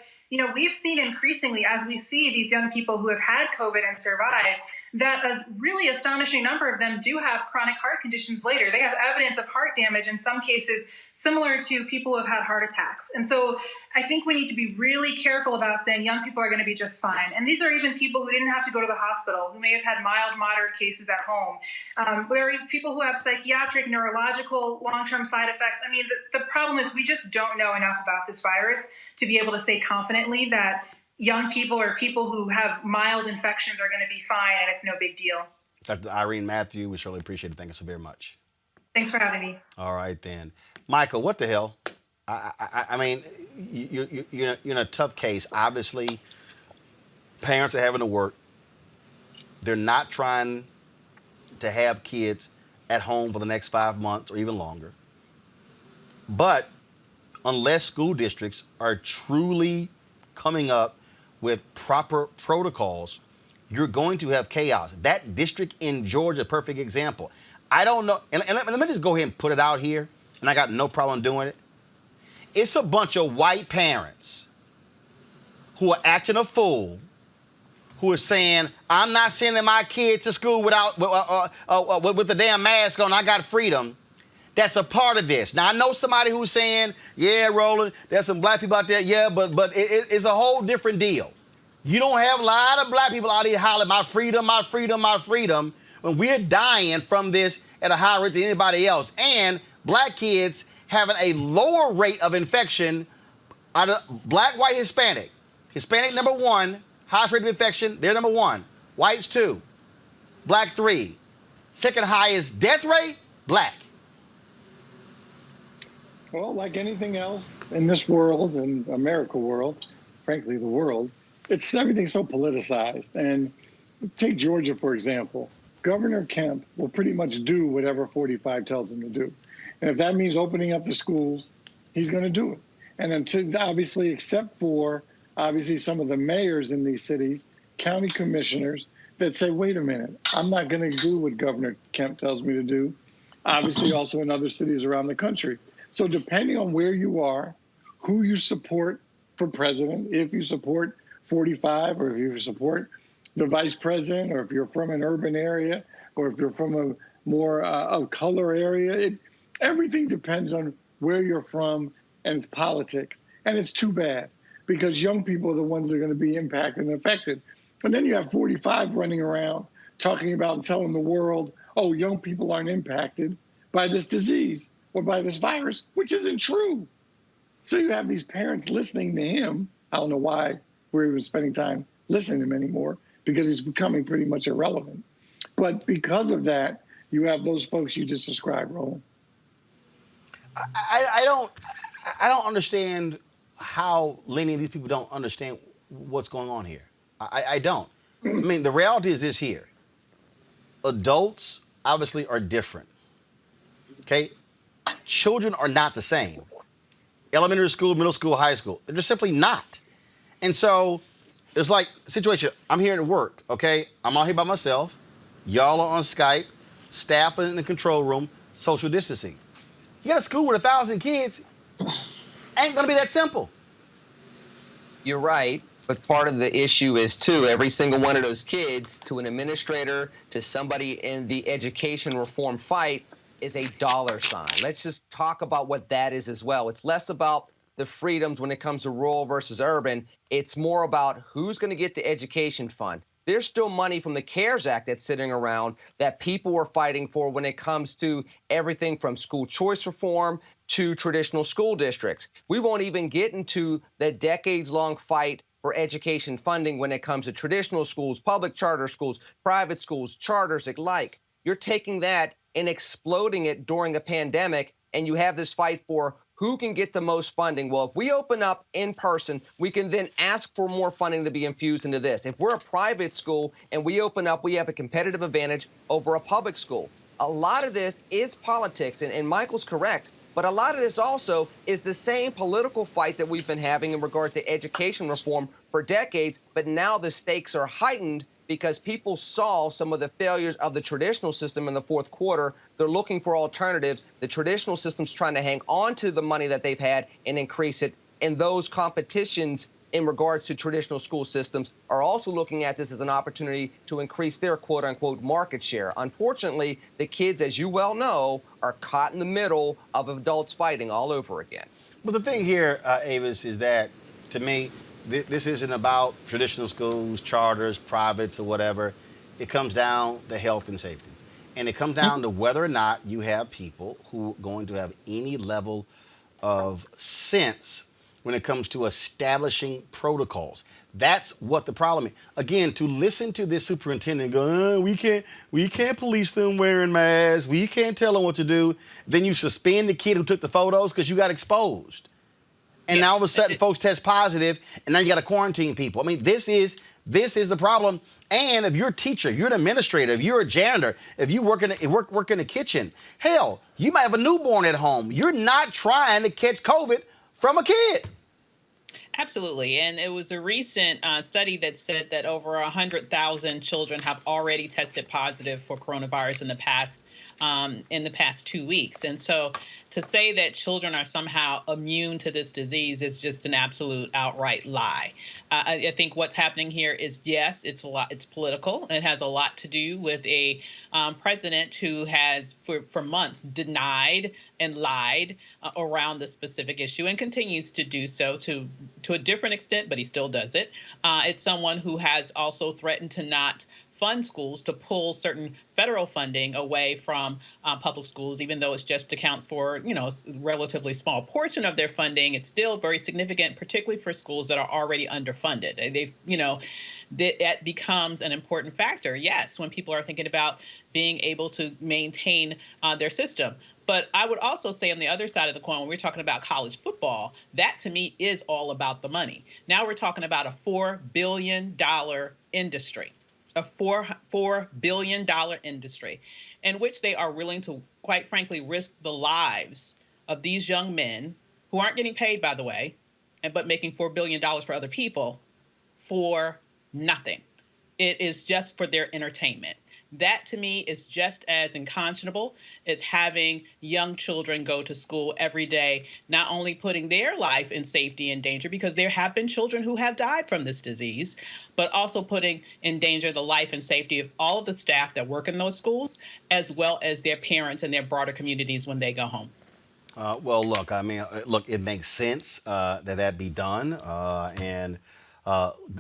we've seen increasingly as we see these young people who have had COVID and survived, that a really astonishing number of them do have chronic heart conditions later. They have evidence of heart damage in some cases similar to people who have had heart attacks. And so I think we need to be really careful about saying young people are going to be just fine. And these are even people who didn't have to go to the hospital, who may have had mild, moderate cases at home. There are people who have psychiatric, neurological, long-term side effects. I mean, the problem is we just don't know enough about this virus to be able to say confidently that young people or people who have mild infections are going to be fine and it's no big deal. Dr. Irene Matthew, we surely appreciate it. Thank you so very much. Thanks for having me. All right, then. Michael, what the hell? I mean, you're in a tough case. Obviously, parents are having to work. They're not trying to have kids at home for the next 5 months or even longer. But unless school districts are truly coming up with proper protocols, you're going to have chaos. That district in Georgia, perfect example. I don't know, and let me just go ahead and put it out here, and I got no problem doing it. It's a bunch of white parents who are acting a fool, who are saying, I'm not sending my kid to school without with the damn mask on, I got freedom. That's a part of this. Now, I know somebody who's saying, yeah, Roland, there's some black people out there. Yeah, but it's a whole different deal. You don't have a lot of black people out here hollering, my freedom, my freedom, my freedom, when we're dying from this at a higher rate than anybody else. And black kids having a lower rate of infection out of black, white, Hispanic. Hispanic, number one, highest rate of infection, they're number one. Whites, two. Black, three. Second highest death rate, black. Well, like anything else in this world, in America world, frankly, the world, it's everything's so politicized. And take Georgia, for example. Governor Kemp will pretty much do whatever 45 tells him to do. And if that means opening up the schools, he's going to do it. And until, obviously, except for, obviously, some of the mayors in these cities, county commissioners, that say, wait a minute, I'm not going to do what Governor Kemp tells me to do. Obviously, also in other cities around the country. So depending on where you are, who you support for president, if you support 45 or if you support the vice president, or if you're from an urban area, or if you're from a more of color area, everything depends on where you're from and it's politics. And it's too bad because young people are the ones that are going to be impacted and affected. And then you have 45 running around talking about and telling the world, oh, young people aren't impacted by this disease or by this virus, which isn't true. So you have these parents listening to him. I don't know why we're even spending time listening to him anymore, because he's becoming pretty much irrelevant. But because of that, you have those folks you just described, Roland. I don't understand how many of these people don't understand what's going on here. I don't. I mean, the reality is this here. Adults obviously are different. Okay? Children are not the same. Elementary school, middle school, high school, they're just simply not. And so it's like a situation. I'm here at work, okay? I'm out here by myself. Y'all are on Skype. Staff in the control room. Social distancing. You got a school with 1,000 kids. Ain't gonna be that simple. You're right. But part of the issue is, too, every single one of those kids, to an administrator, to somebody in the education reform fight, is a dollar sign. Let's just talk about what that is as well. It's less about the freedoms when it comes to rural versus urban. It's more about who's going to get the education fund. There's still money from the CARES Act that's sitting around that people are fighting for when it comes to everything from school choice reform to traditional school districts. We won't even get into the decades-long fight for education funding when it comes to traditional schools, public charter schools, private schools, charters, alike. You're taking that and exploding it during a pandemic, and you have this fight for who can get the most funding. Well, if we open up in person, we can then ask for more funding to be infused into this. If we're a private school and we open up, we have a competitive advantage over a public school. A lot of this is politics, and Michael's correct, but a lot of this also is the same political fight that we've been having in regards to education reform for decades, but now the stakes are heightened because people saw some of the failures of the traditional system in the fourth quarter. They're looking for alternatives. The traditional system's trying to hang on to the money that they've had and increase it. And those competitions in regards to traditional school systems are also looking at this as an opportunity to increase their quote-unquote market share. Unfortunately, the kids, as you well know, are caught in the middle of adults fighting all over again. But the thing here, Avis, is that, to me, this isn't about traditional schools, charters, privates, or whatever. It comes down to health and safety. And it comes down to whether or not you have people who are going to have any level of sense when it comes to establishing protocols. That's what the problem is. Again, to listen to this superintendent go, we can't police them wearing masks. We can't tell them what to do. Then you suspend the kid who took the photos because you got exposed. And now all of a sudden folks test positive, and now you got to quarantine people. I mean, this is This is the problem. And if you're a teacher, you're an administrator, if you're a janitor, if you work in the kitchen, hell, you might have a newborn at home. You're not trying to catch COVID from a kid. Absolutely. And it was a recent study that said that over 100,000 children have already tested positive for coronavirus in the past 2 weeks. And so to say that children are somehow immune to this disease is just an absolute outright lie. I think what's happening here is, yes, it's political. It has a lot to do with a president who has for months denied and lied around the specific issue and continues to do so to a different extent, but he still does it. It's someone who has also threatened to not fund schools, to pull certain federal funding away from public schools, even though it just accounts for, a relatively small portion of their funding. It's still very significant, particularly for schools that are already underfunded. That becomes an important factor, yes, when people are thinking about being able to maintain their system. But I would also say on the other side of the coin, when we're talking about college football, that to me is all about the money. Now we're talking about a $4 billion industry. A $4 billion industry in which they are willing to, quite frankly, risk the lives of these young men who aren't getting paid, by the way, but making $4 billion for other people for nothing. It is just for their entertainment. That, to me, is just as unconscionable as having young children go to school every day, not only putting their life in safety and danger, because there have been children who have died from this disease, but also putting in danger the life and safety of all of the staff that work in those schools, as well as their parents and their broader communities when they go home. Well, look, it makes sense that be done.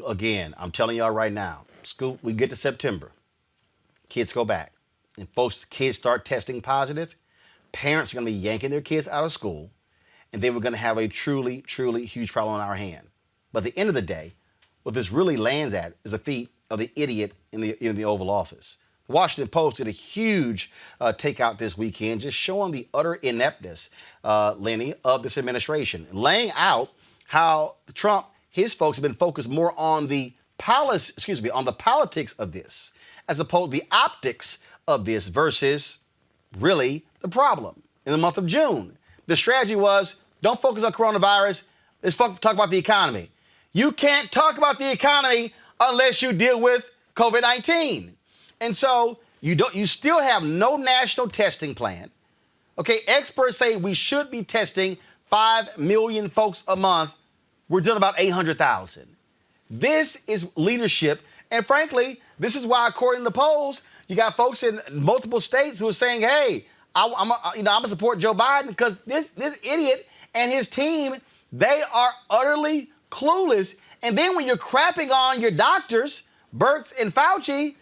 Again, I'm telling y'all right now, school, we get to September. Kids go back, and kids start testing positive. Parents are going to be yanking their kids out of school, and then we're going to have a truly, truly huge problem on our hand. But at the end of the day, what this really lands at is the feet of the idiot in the Oval Office. The Washington Post did a huge takeout this weekend, just showing the utter ineptness, Lenny, of this administration, laying out how Trump, his folks have been focused more on the politics of this, as opposed to the optics of this versus really the problem. In the month of June, the strategy was, don't focus on coronavirus, let's talk about the economy. You can't talk about the economy unless you deal with COVID-19. And so you still have no national testing plan. Okay, experts say we should be testing 5 million folks a month. We're doing about 800,000. This is leadership. And frankly, this is why, according to polls, you got folks in multiple states who are saying, hey, I'm gonna support Joe Biden because this idiot and his team, they are utterly clueless. And then when you're crapping on your doctors, Birx and Fauci,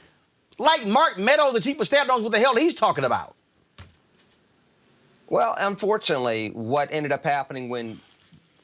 like Mark Meadows, the chief of staff, knows what the hell he's talking about. Well, unfortunately, what ended up happening when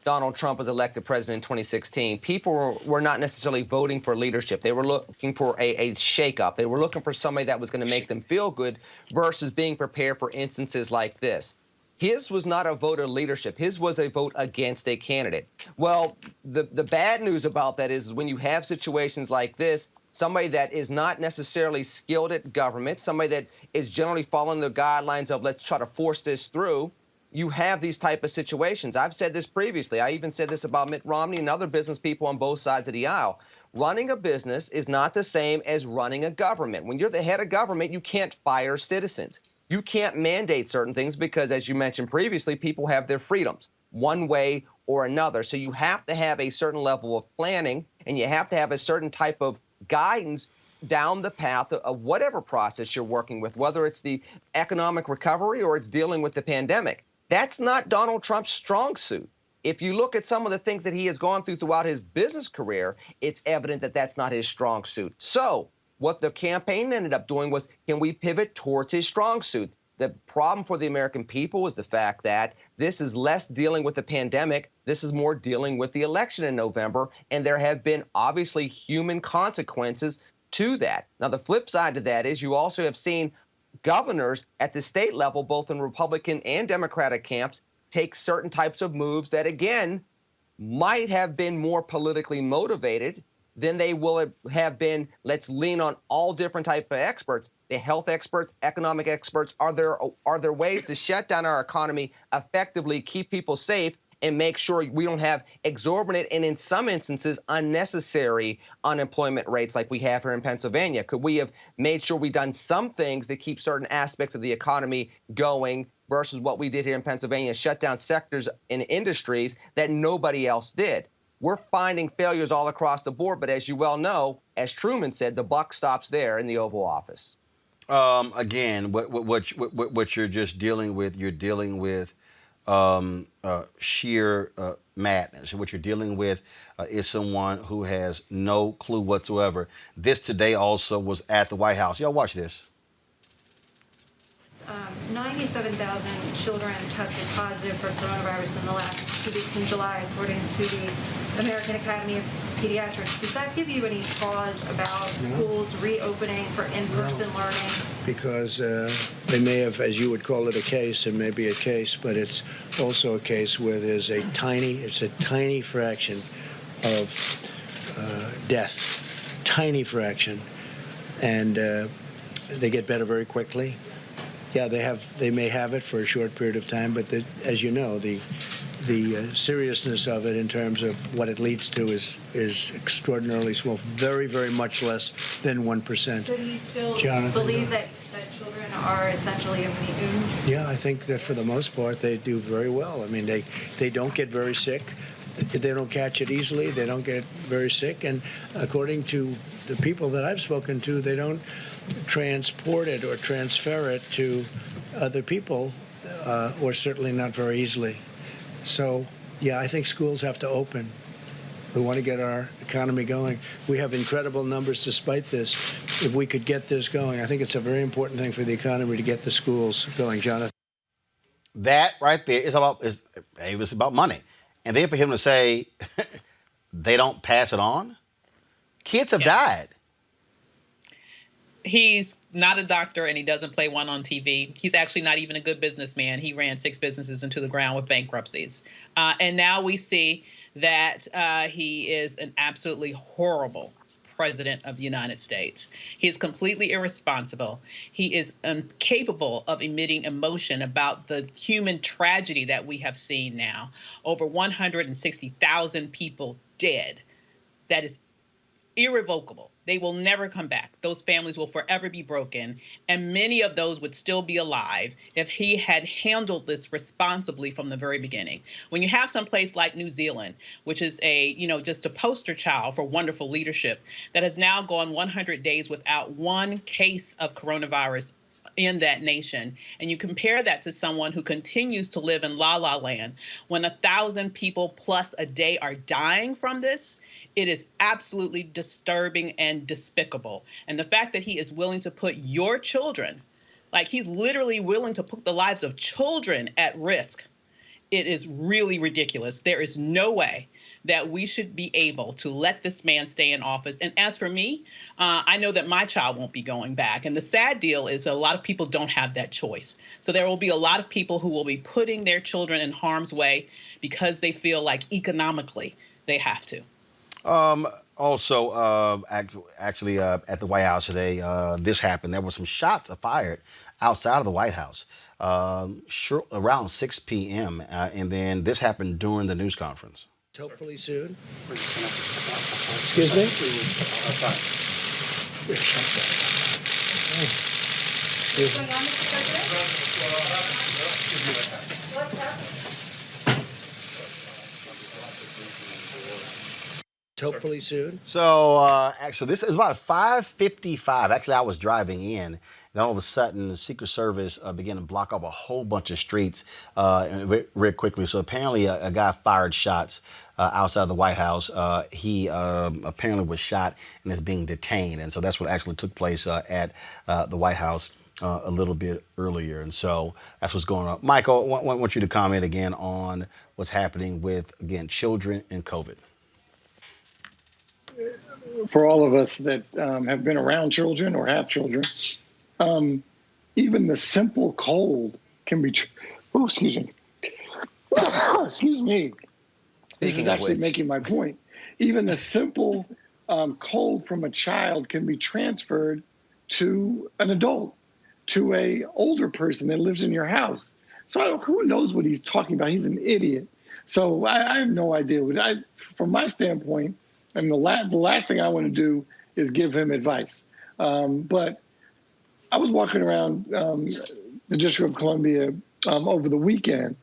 Donald Trump was elected president in 2016, people were not necessarily voting for leadership. They were looking for a shakeup. They were looking for somebody that was going to make them feel good versus being prepared for instances like this. His was not a vote of leadership. His was a vote against a candidate. Well, the bad news about that is when you have situations like this, somebody that is not necessarily skilled at government, somebody that is generally following the guidelines of let's try to force this through, you have these type of situations. I've said this previously. I even said this about Mitt Romney and other business people on both sides of the aisle. Running a business is not the same as running a government. When you're the head of government, you can't fire citizens. You can't mandate certain things because, as you mentioned previously, people have their freedoms one way or another. So you have to have a certain level of planning, and you have to have a certain type of guidance down the path of whatever process you're working with, whether it's the economic recovery or it's dealing with the pandemic. That's not Donald Trump's strong suit. If you look at some of the things that he has gone through throughout his business career, it's evident that that's not his strong suit. So what the campaign ended up doing was, can we pivot towards his strong suit? The problem for the American people is the fact that this is less dealing with the pandemic. This is more dealing with the election in November. And there have been obviously human consequences to that. Now, the flip side to that is you also have seen governors at the state level, both in Republican and Democratic camps, take certain types of moves that, again, might have been more politically motivated then they will have been, let's lean on all different type of experts. The health experts, economic experts. Are there ways to shut down our economy effectively, keep people safe, and make sure we don't have exorbitant and, in some instances, unnecessary unemployment rates like we have here in Pennsylvania? Could we have made sure we've done some things to keep certain aspects of the economy going versus what we did here in Pennsylvania, shut down sectors and industries that nobody else did? We're finding failures all across the board, but as you well know, as Truman said, the buck stops there in the Oval Office. Again, what you're just dealing with, you're dealing with sheer madness. What you're dealing with is someone who has no clue whatsoever. This today also was at the White House. Y'all watch this. 97,000 children tested positive for coronavirus in the last 2 weeks in July, according to the American Academy of Pediatrics. Does that give you any pause about schools reopening for in-person learning? Because they may have, as you would call it, a case, and maybe a case, but it's also a case where there's a tiny fraction of death, tiny fraction, and they get better very quickly. Yeah, they may have it for a short period of time, but as you know, the seriousness of it in terms of what it leads to is extraordinarily small, very, very much less than 1%. So do you still believe that children are essentially immune? Yeah, I think that for the most part they do very well. I mean, they don't get very sick. They don't catch it easily. They don't get very sick. And according to the people that I've spoken to, they don't transport it or transfer it to other people, or certainly not very easily. So, yeah, I think schools have to open. We want to get our economy going. We have incredible numbers despite this. If we could get this going, I think it's a very important thing for the economy to get the schools going, Jonathan. That right there is about money. And then for him to say they don't pass it on, kids have died. He's not a doctor and he doesn't play one on TV. He's actually not even a good businessman. He ran 6 businesses into the ground with bankruptcies. And now we see that he is an absolutely horrible president of the United States. He is completely irresponsible. He is incapable of emitting emotion about the human tragedy that we have seen now. Over 160,000 people dead. That is irrevocable. They will never come back. Those families will forever be broken. And many of those would still be alive if he had handled this responsibly from the very beginning. When you have some place like New Zealand, which is just a poster child for wonderful leadership, that has now gone 100 days without one case of coronavirus in that nation, and you compare that to someone who continues to live in La La Land when 1,000 people plus a day are dying from this, it is absolutely disturbing and despicable. And the fact that he is willing to put your children, like he's literally willing to put the lives of children at risk, it is really ridiculous. There is no way that we should be able to let this man stay in office. And as for me, I know that my child won't be going back. And the sad deal is a lot of people don't have that choice. So there will be a lot of people who will be putting their children in harm's way because they feel like economically they have to. Also, actually, at the White House today, this happened. There were some shots fired outside of the White House around 6 p.m. And then this happened during the news conference. Hopefully soon. Excuse me? What's going on, Mr. President? What's happening? Hopefully soon. So, this is about 5:55. Actually, I was driving in. Then all of a sudden, the Secret Service began to block off a whole bunch of streets very quickly. So apparently, a guy fired shots outside the White House. He apparently was shot and is being detained. And so that's what actually took place at the White House a little bit earlier. And so that's what's going on. Michael, I want you to comment again on what's happening with, again, children and COVID. For all of us that have been around children or have children, even the simple cold can be. Oh, excuse me. Excuse me. This is actually making my point. Even the simple cold from a child can be transferred to an adult, to a older person that lives in your house. So who knows what he's talking about? He's an idiot. So I have no idea. From my standpoint, and the last thing I want to do is give him advice. But I was walking around the District of Columbia over the weekend,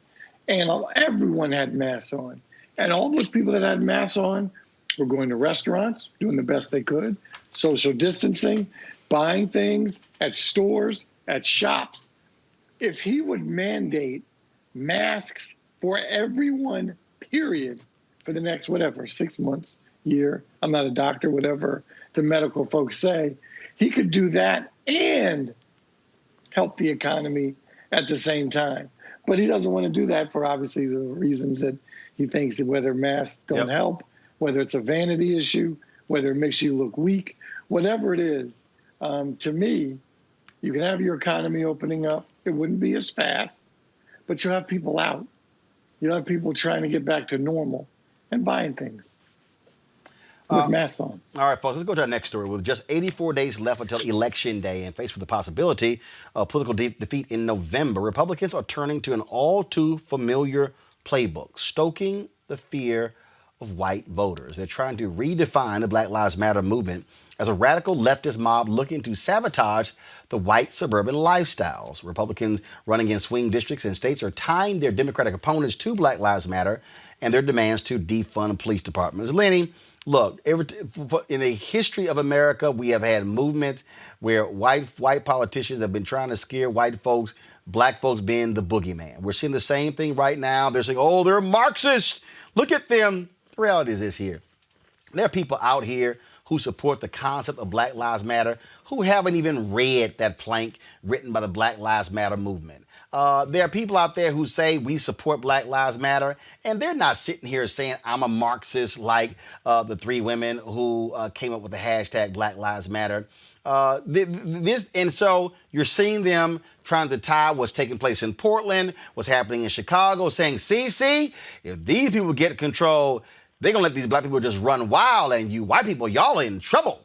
and everyone had masks on. And all those people that had masks on were going to restaurants, doing the best they could, social distancing, buying things at stores, at shops. If he would mandate masks for everyone, period, for the next, 6 months, year, I'm not a doctor, whatever the medical folks say, he could do that and help the economy at the same time. But he doesn't want to do that for obviously the reasons that he thinks that whether masks don't help, whether it's a vanity issue, whether it makes you look weak, whatever it is. To me, you can have your economy opening up. It wouldn't be as fast, but you'll have people out. You'll have people trying to get back to normal and buying things with masks on. All right, folks, let's go to our next story. With just 84 days left until Election Day and faced with the possibility of political defeat in November, Republicans are turning to an all too familiar playbook, stoking the fear of white voters. They're trying to redefine the Black Lives Matter movement as a radical leftist mob looking to sabotage the white suburban lifestyles. Republicans running in swing districts and states are tying their Democratic opponents to Black Lives Matter and their demands to defund police departments. Lenny, look, in the history of America, we have had movements where white politicians have been trying to scare white folks, black folks being the boogeyman. We're seeing the same thing right now. They're saying, oh, they're Marxists. Look at them. The reality is this here. There are people out here who support the concept of Black Lives Matter who haven't even read that plank written by the Black Lives Matter movement. There are people out there who say we support Black Lives Matter, and they're not sitting here saying I'm a Marxist like the three women who came up with the hashtag Black Lives Matter. And so you're seeing them trying to tie what's taking place in Portland, what's happening in Chicago, saying, see, if these people get control, they're going to let these black people just run wild, and you white people, y'all are in trouble.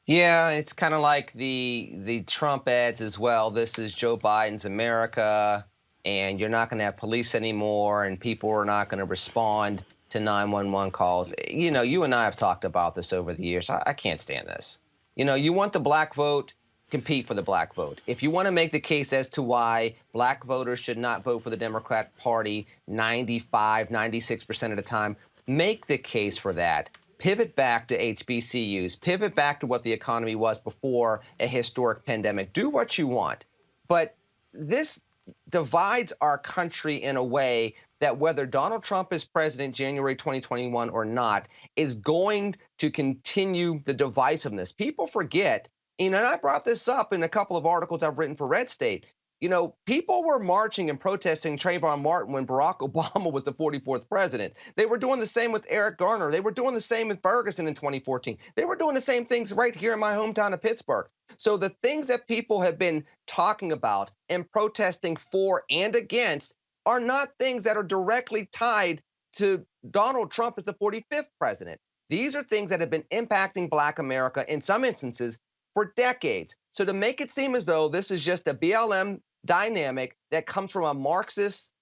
Yeah, it's kind of like the Trump ads as well. This is Joe Biden's America, and you're not going to have police anymore, and people are not going to respond to 911 calls. You know, you and I have talked about this over the years. I can't stand this. You know, you want the black vote, compete for the black vote. If you want to make the case as to why black voters should not vote for the Democrat Party 95, 96% of the time, make the case for that. Pivot back to HBCUs, pivot back to what the economy was before a historic pandemic. Do what you want. But this divides our country in a way that whether Donald Trump is president January 2021 or not is going to continue the divisiveness. People forget, and I brought this up in a couple of articles I've written for Red State. You know, people were marching and protesting Trayvon Martin when Barack Obama was the 44th president. They were doing the same with Eric Garner. They were doing the same with Ferguson in 2014. They were doing the same things right here in my hometown of Pittsburgh. So the things that people have been talking about and protesting for and against are not things that are directly tied to Donald Trump as the 45th president. These are things that have been impacting Black America in some instances for decades. So to make it seem as though this is just a BLM dynamic that comes from a Marxist,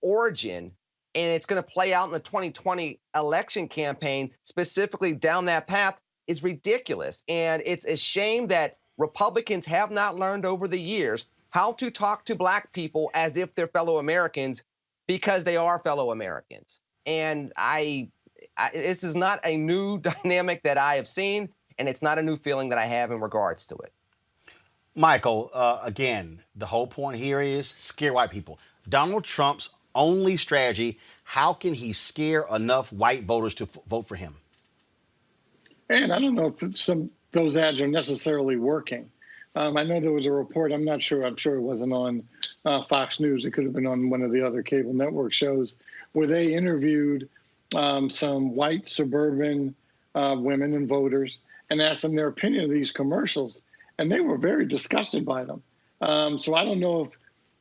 origin, and it's going to play out in the 2020 election campaign, specifically down that path, is ridiculous. And it's a shame that Republicans have not learned over the years how to talk to black people as if they're fellow Americans, because they are fellow Americans. And this is not a new dynamic that I have seen, and it's not a new feeling that I have in regards to it. Michael, again, the whole point here is scare white people. Donald Trump's only strategy, how can he scare enough white voters to vote for him? And I don't know if those ads are necessarily working. I know there was a report, I'm not sure, I'm sure it wasn't on Fox News, it could have been on one of the other cable network shows, where they interviewed some white suburban women and voters and asked them their opinion of these commercials. And they were very disgusted by them. So I don't know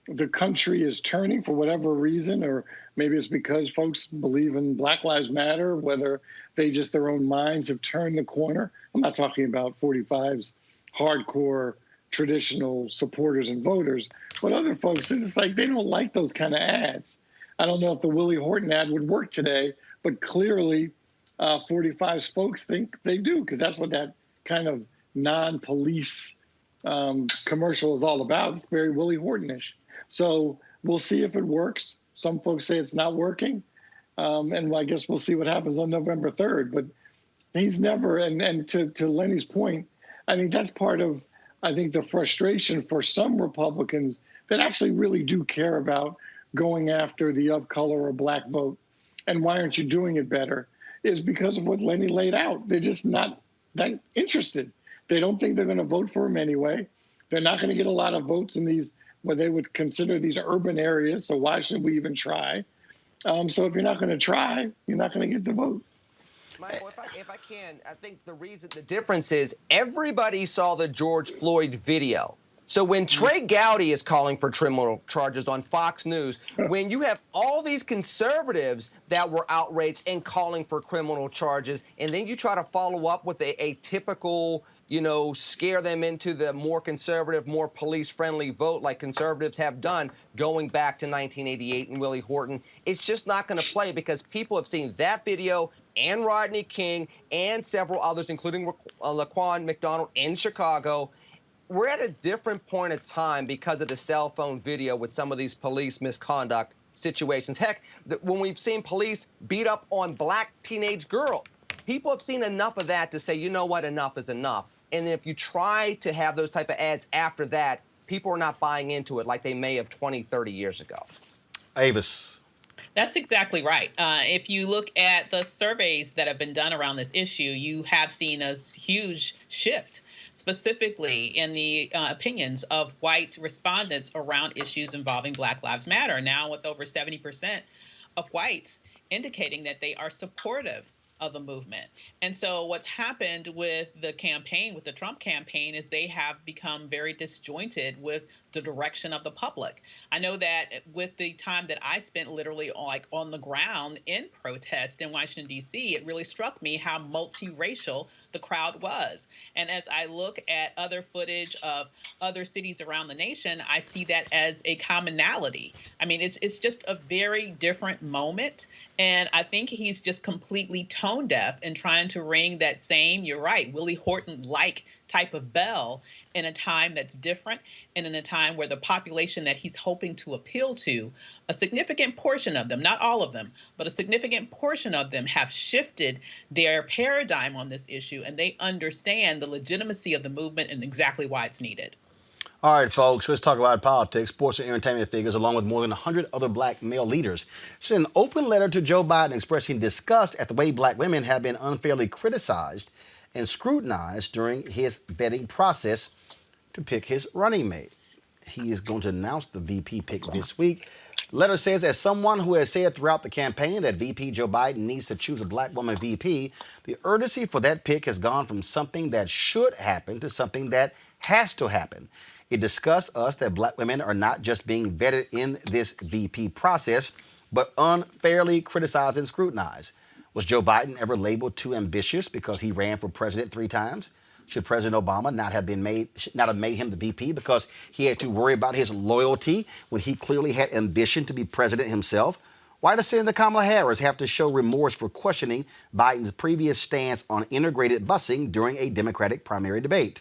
the country is turning for whatever reason, or maybe it's because folks believe in Black Lives Matter, whether they just their own minds have turned the corner. I'm not talking about 45's hardcore traditional supporters and voters, but other folks, it's like they don't like those kind of ads. I don't know if the Willie Horton ad would work today, but clearly 45's folks think they do, because that's what that kind of non-police commercial is all about. It's very Willie Horton-ish. So we'll see if it works. Some folks say it's not working. And I guess we'll see what happens on November 3rd. But he's never, and to Lenny's point, I think that's part of, I think, the frustration for some Republicans that actually really do care about going after the of color or black vote. And why aren't you doing it better? Is because of what Lenny laid out. They're just not that interested. They don't think they're going to vote for him anyway. They're not going to get a lot of votes in these, what they would consider these urban areas. So why should we even try? So if you're not going to try, you're not going to get the vote. Michael, if I can, I think the difference is everybody saw the George Floyd video. So when Trey Gowdy is calling for criminal charges on Fox News, when you have all these conservatives that were outraged and calling for criminal charges, and then you try to follow up with a typical, scare them into the more conservative, more police-friendly vote like conservatives have done going back to 1988 and Willie Horton, it's just not going to play because people have seen that video and Rodney King and several others, including Laquan McDonald in Chicago. We're at a different point of time because of the cell phone video with some of these police misconduct situations. Heck, when we've seen police beat up on black teenage girls, people have seen enough of that to say, you know what, enough is enough. And then if you try to have those type of ads after that, people are not buying into it like they may have 20, 30 years ago. Avis. That's exactly right. If you look at the surveys that have been done around this issue, you have seen a huge shift, specifically in the opinions of white respondents around issues involving Black Lives Matter. Now with over 70% of whites indicating that they are supportive of the movement. And so what's happened with the campaign, with the Trump campaign, is they have become very disjointed with the direction of the public. I know that with the time that I spent literally on the ground in protest in Washington, D.C., it really struck me how multiracial the crowd was. And as I look at other footage of other cities around the nation, I see that as a commonality. I mean, it's just a very different moment. And I think he's just completely tone deaf in trying to ring that same, you're right, Willie Horton-like type of bell in a time that's different and in a time where the population that he's hoping to appeal to, a significant portion of them, not all of them, but a significant portion of them have shifted their paradigm on this issue, and they understand the legitimacy of the movement and exactly why it's needed. All right, folks, let's talk about politics. Sports and entertainment figures, along with more than 100 other black male leaders, sent an open letter to Joe Biden expressing disgust at the way black women have been unfairly criticized and scrutinized during his vetting process to pick his running mate. He is going to announce the VP pick this week. The letter says, as someone who has said throughout the campaign that VP Joe Biden needs to choose a black woman VP, the urgency for that pick has gone from something that should happen to something that has to happen. It disgusts us that black women are not just being vetted in this VP process, but unfairly criticized and scrutinized. Was Joe Biden ever labeled too ambitious because he ran for president 3 times? Should President Obama not have made him the VP because he had to worry about his loyalty when he clearly had ambition to be president himself? Why does Senator Kamala Harris have to show remorse for questioning Biden's previous stance on integrated busing during a Democratic primary debate?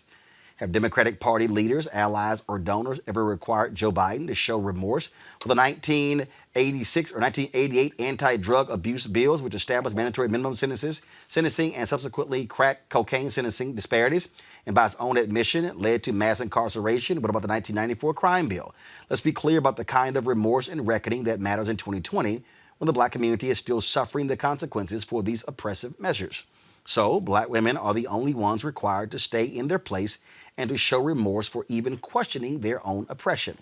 Have Democratic Party leaders, allies, or donors ever required Joe Biden to show remorse for the 1986 or 1988 anti-drug abuse bills, which established mandatory minimum sentencing, and subsequently crack cocaine sentencing disparities, and by its own admission, led to mass incarceration? What about the 1994 crime bill? Let's be clear about the kind of remorse and reckoning that matters in 2020, when the black community is still suffering the consequences for these oppressive measures. So, black women are the only ones required to stay in their place and to show remorse for even questioning their own oppression.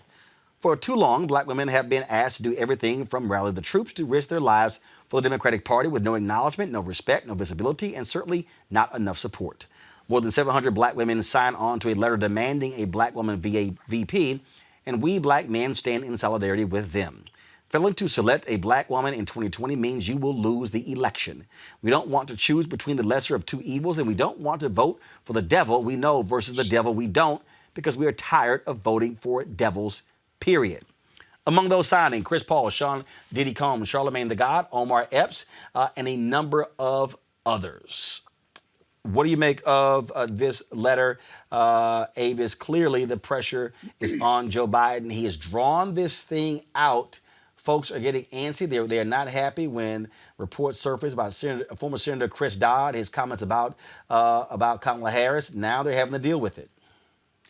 For too long, black women have been asked to do everything from rally the troops to risk their lives for the Democratic Party with no acknowledgement, no respect, no visibility, and certainly not enough support. More than 700 black women signed on to a letter demanding a black woman VP, and we black men stand in solidarity with them. Failing to select a black woman in 2020 means you will lose the election. We don't want to choose between the lesser of two evils, and we don't want to vote for the devil we know versus the devil we don't, because we are tired of voting for devils, period. Among those signing, Chris Paul, Sean Diddy Combs, Charlamagne the God, Omar Epps, and a number of others. What do you make of this letter, Avis? Clearly, the pressure is on Joe Biden. He has drawn this thing out. Folks are getting antsy. They are not happy when reports surface about former Senator Chris Dodd, his comments about Kamala Harris. Now they're having to deal with it.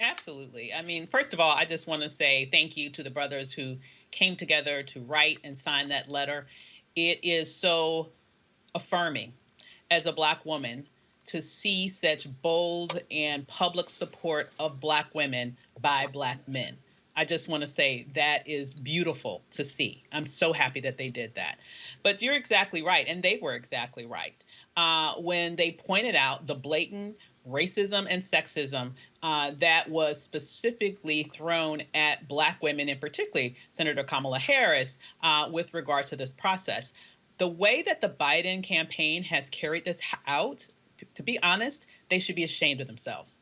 Absolutely. I mean, first of all, I just want to say thank you to the brothers who came together to write and sign that letter. It is so affirming as a Black woman to see such bold and public support of Black women by Black men. I just want to say that is beautiful to see. I'm so happy that they did that. But you're exactly right, and they were exactly right when they pointed out the blatant racism and sexism that was specifically thrown at Black women, and particularly Senator Kamala Harris, with regard to this process. The way that the Biden campaign has carried this out, to be honest, they should be ashamed of themselves.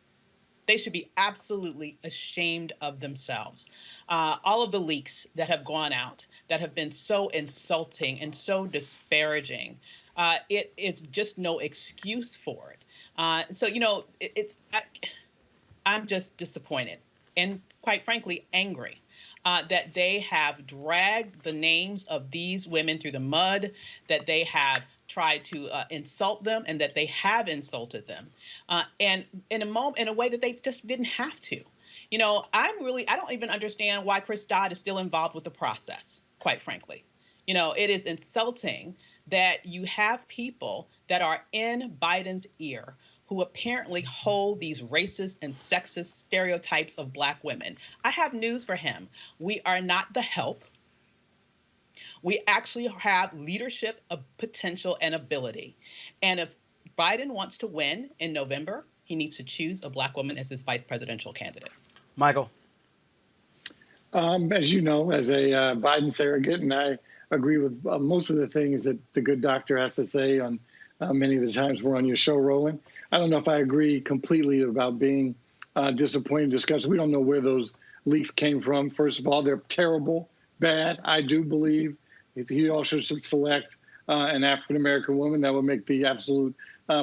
They should be absolutely ashamed of themselves. All of the leaks that have gone out that have been so insulting and so disparaging, it is just no excuse for it. So, you know, I'm just disappointed and, quite frankly, angry that they have dragged the names of these women through the mud, that they have tried to insult them, and that they have insulted them, and in a way that they just didn't have to. You know, I don't even understand why Chris Dodd is still involved with the process, quite frankly. You know, it is insulting that you have people that are in Biden's ear who apparently hold these racist and sexist stereotypes of Black women. I have news for him. We are not the help. We actually have leadership of potential and ability. And if Biden wants to win in November, he needs to choose a Black woman as his vice presidential candidate. Michael. As you know, as a Biden surrogate, and I agree with most of the things that the good doctor has to say on many of the times we're on your show, Roland. I don't know if I agree completely about being disappointed in discussion. We don't know where those leaks came from. First of all, they're terrible, bad. I do believe he also should select an African-American woman. That would make the absolute,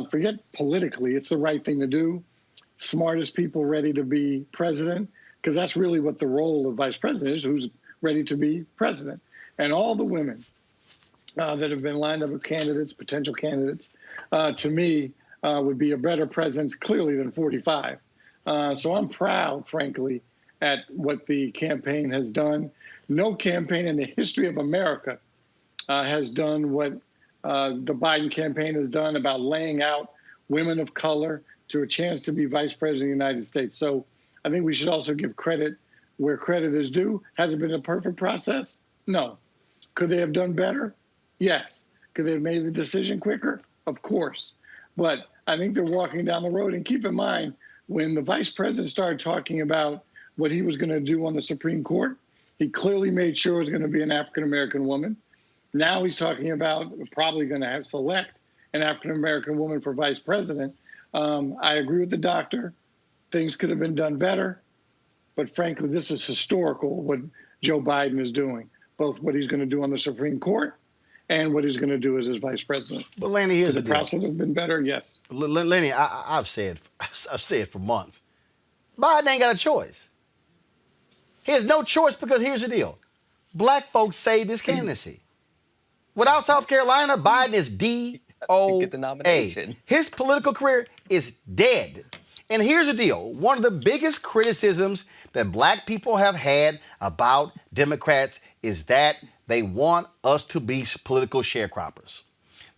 forget politically, it's the right thing to do. Smartest people ready to be president, because that's really what the role of vice president is, who's ready to be president. And all the women that have been lined up as candidates, potential candidates, to me, would be a better president clearly than 45. So I'm proud, frankly, at what the campaign has done. No campaign in the history of America has done what the Biden campaign has done about laying out women of color to a chance to be vice president of the United States. So I think we should also give credit where credit is due. Has it been a perfect process? No. Could they have done better? Yes. Could they have made the decision quicker? Of course. But I think they're walking down the road. And keep in mind, when the vice president started talking about what he was going to do on the Supreme Court, he clearly made sure it was going to be an African-American woman. Now he's talking about probably going to select an African-American woman for vice president. I agree with the doctor. Things could have been done better. But frankly, this is historical, what Joe Biden is doing, both what he's going to do on the Supreme Court and what he's going to do as his vice president. But Lanny, here's the deal. process have been better, yes. Lenny, I've said for months, Biden ain't got a choice. He has no choice, because here's the deal. Black folks saved his candidacy. Without South Carolina, Biden is DOA. Get the nomination. His political career is dead. And here's the deal. One of the biggest criticisms that Black people have had about Democrats is that they want us to be political sharecroppers.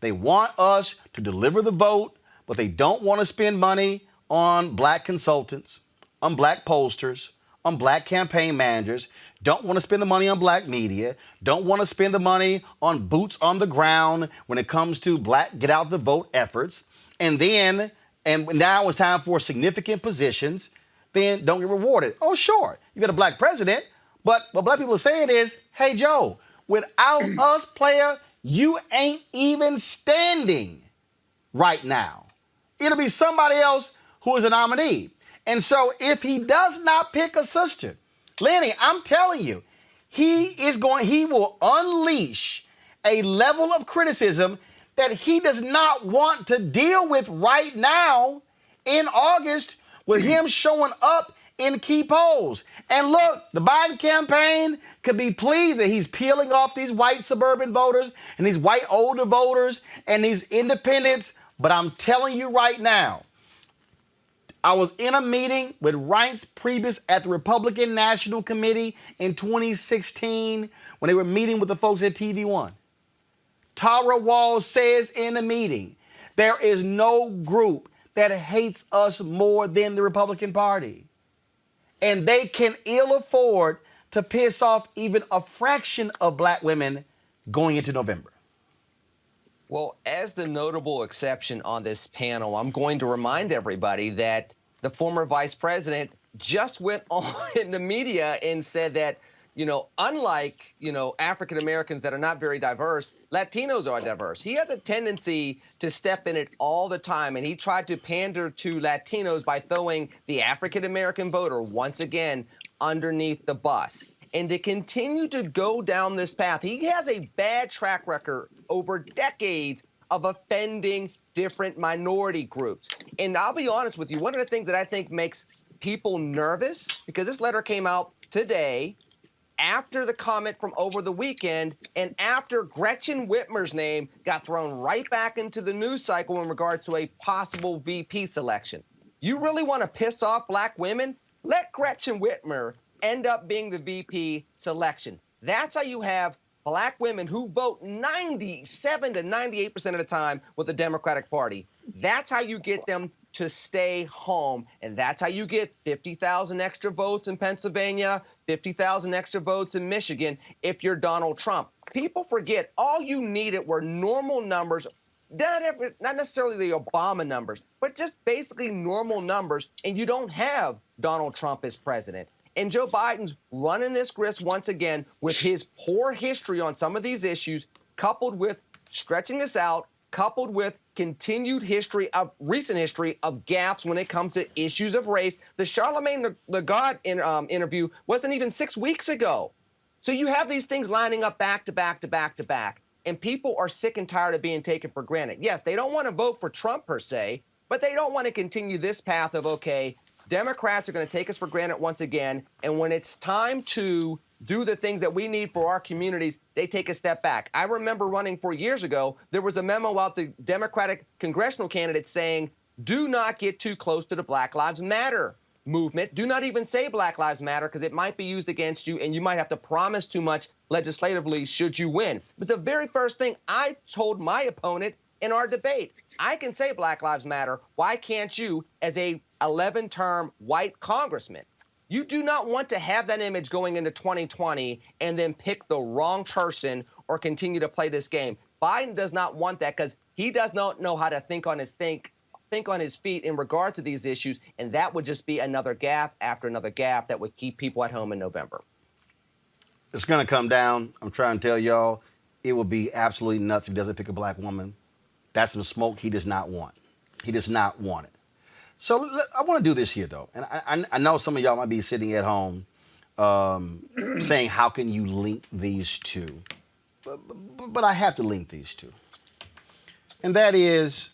They want us to deliver the vote, but they don't want to spend money on Black consultants, on Black pollsters, on Black campaign managers, don't want to spend the money on Black media, don't want to spend the money on boots on the ground when it comes to Black get out the vote efforts. And now it's time for significant positions, then don't get rewarded. Oh, sure, you got a Black president, But what black people are saying is, hey, Joe, without us, player, you ain't even standing right now. It'll be somebody else who is a nominee. And so if he does not pick a sister, Lenny, I'm telling you, he will unleash a level of criticism that he does not want to deal with right now in August with him showing up in key polls. And look, the Biden campaign could be pleased that he's peeling off these white suburban voters and these white older voters and these independents. But I'm telling you right now, I was in a meeting with Reince Priebus at the Republican National Committee in 2016 when they were meeting with the folks at TV1. Tara Wall says in the meeting, there is no group that hates us more than the Republican Party. And they can ill afford to piss off even a fraction of black women going into November. Well, as the notable exception on this panel, I'm going to remind everybody that the former vice president just went on in the media and said that, unlike, African Americans that are not very diverse, Latinos are diverse. He has a tendency to step in it all the time, and he tried to pander to Latinos by throwing the African American voter once again underneath the bus. And to continue to go down this path, he has a bad track record over decades of offending different minority groups. And I'll be honest with you, one of the things that I think makes people nervous, because this letter came out today after the comment from over the weekend and after Gretchen Whitmer's name got thrown right back into the news cycle in regards to a possible VP selection. You really want to piss off black women? Let Gretchen Whitmer end up being the VP selection. That's how you have black women who vote 97 to 98% of the time with the Democratic Party. That's how you get them to stay home. And that's how you get 50,000 extra votes in Pennsylvania, 50,000 extra votes in Michigan if you're Donald Trump. People forget all you needed were normal numbers, not necessarily the Obama numbers, but just basically normal numbers, and you don't have Donald Trump as president. And Joe Biden's running this grist once again with his poor history on some of these issues, coupled with stretching this out, coupled with continued recent history of gaffes when it comes to issues of race. The Charlemagne the God interview wasn't even 6 weeks ago. So you have these things lining up back to back to back to back, and people are sick and tired of being taken for granted. Yes, they don't want to vote for Trump per se, but they don't want to continue this path of, okay, Democrats are going to take us for granted once again, and when it's time to do the things that we need for our communities, they take a step back. I remember running 4 years ago, there was a memo out the Democratic congressional candidates saying, do not get too close to the Black Lives Matter movement. Do not even say Black Lives Matter because it might be used against you and you might have to promise too much legislatively should you win. But the very first thing I told my opponent in our debate, I can say Black Lives Matter. Why can't you as a 11-term white congressman? You do not want to have that image going into 2020 and then pick the wrong person or continue to play this game. Biden does not want that because he does not know how to think on his feet in regard to these issues, and that would just be another gaffe after another gaffe that would keep people at home in November. It's going to come down. I'm trying to tell y'all, it will be absolutely nuts if he doesn't pick a black woman. That's some smoke he does not want. He does not want it. So I want to do this here, though. And I know some of y'all might be sitting at home saying, how can you link these two? But I have to link these two. And that is,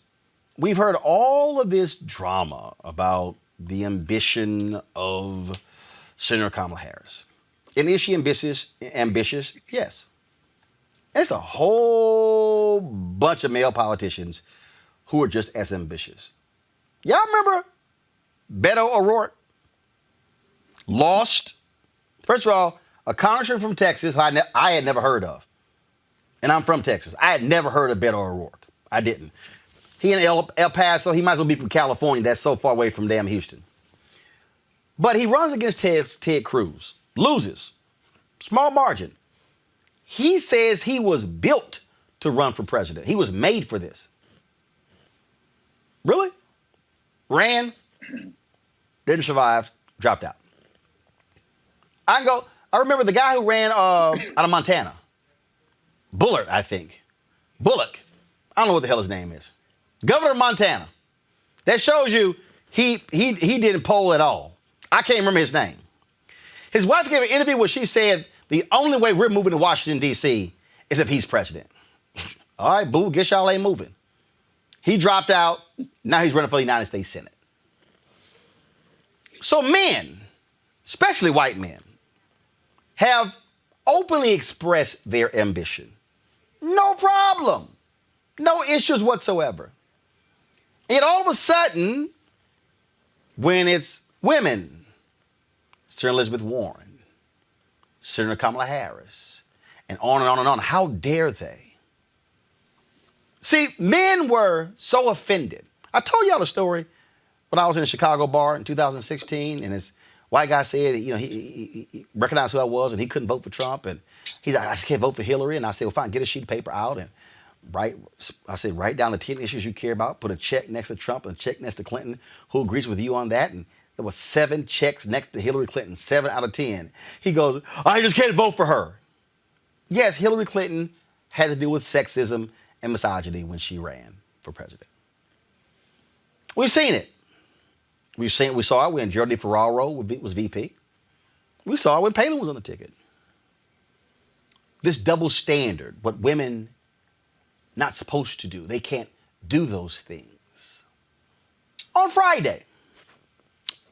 we've heard all of this drama about the ambition of Senator Kamala Harris. And is she ambitious? Yes. And it's a whole bunch of male politicians who are just as ambitious. Y'all remember Beto O'Rourke? Lost. First of all, a congressman from Texas who I had never heard of. And I'm from Texas. I had never heard of Beto O'Rourke. I didn't. He in El Paso, he might as well be from California. That's so far away from damn Houston. But he runs against Ted Cruz. Loses. Small margin. He says he was built to run for president. He was made for this. Really? Ran, didn't survive, dropped out. I I remember the guy who ran out of Montana. Bullard, I think. Bullock. I don't know what the hell his name is. Governor of Montana. That shows you he didn't poll at all. I can't remember his name. His wife gave an interview where she said the only way we're moving to Washington, D.C. is if he's president. All right, boo, guess y'all ain't moving. He dropped out. Now he's running for the United States Senate. So men, especially white men, have openly expressed their ambition. No problem. No issues whatsoever. And all of a sudden, when it's women, Senator Elizabeth Warren, Senator Kamala Harris, and on and on and on, how dare they? See, men were so offended. I told y'all the story when I was in a Chicago bar in 2016, and this white guy said, you know, he recognized who I was, and he couldn't vote for Trump, and he's like, I just can't vote for Hillary. And I said, well, fine, get a sheet of paper out and write down the 10 issues you care about, put a check next to Trump and a check next to Clinton. Who agrees with you on that? And there were 7 checks next to Hillary Clinton, 7 out of 10. He goes, I just can't vote for her. Yes, Hillary Clinton had to deal with sexism and misogyny when she ran for president. We've seen it. We saw it when Geraldine Ferraro was VP. We saw it when Palin was on the ticket. This double standard, what women not supposed to do. They can't do those things. On Friday,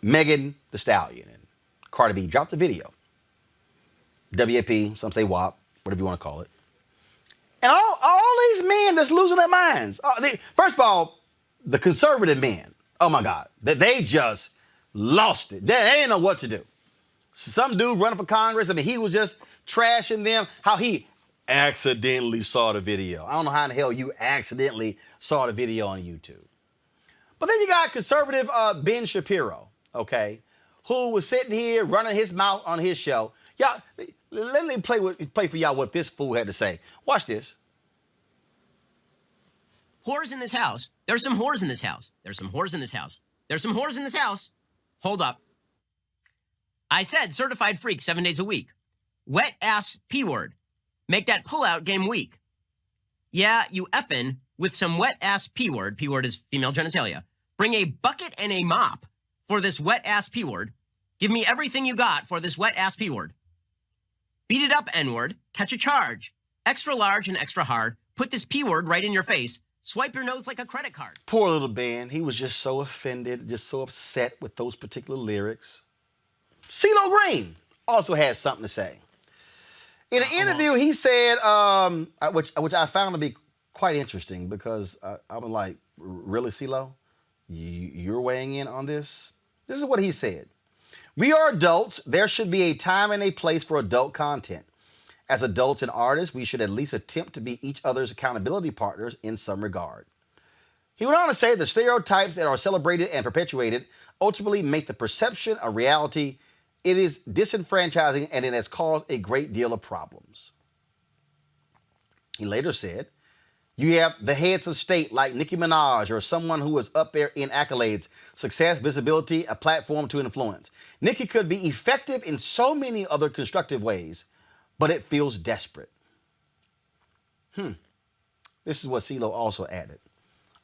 Megan Thee Stallion and Cardi B dropped the video. WAP, some say WAP, whatever you want to call it. And all these men that's losing their minds. First of all, the conservative men, oh my God, they just lost it. They didn't know what to do. Some dude running for Congress, I mean, he was just trashing them, how he accidentally saw the video. I don't know how in the hell you accidentally saw the video on YouTube. But then you got conservative Ben Shapiro, okay, who was sitting here running his mouth on his show. Y'all, let me play for y'all what this fool had to say. Watch this. Whores in this house. There's some whores in this house. There's some whores in this house. There's some whores in this house. Hold up. I said certified freak 7 days a week. Wet ass P word. Make that pullout game weak. Yeah, you effin' with some wet ass P word. P word is female genitalia. Bring a bucket and a mop for this wet ass P word. Give me everything you got for this wet ass P word. Beat it up, N word. Catch a charge. Extra large and extra hard. Put this P word right in your face. Swipe your nose like a credit card. Poor little Ben. He was just so offended, just so upset with those particular lyrics. CeeLo Green also has something to say. In an interview, he said, which I found to be quite interesting because I was like, really, CeeLo? You're weighing in on this? This is what he said. We are adults. There should be a time and a place for adult content. As adults and artists, we should at least attempt to be each other's accountability partners in some regard. He went on to say the stereotypes that are celebrated and perpetuated ultimately make the perception a reality. It is disenfranchising and it has caused a great deal of problems. He later said, you have the heads of state like Nicki Minaj or someone who is up there in accolades, success, visibility, a platform to influence. Nicki could be effective in so many other constructive ways, but it feels desperate. This is what CeeLo also added.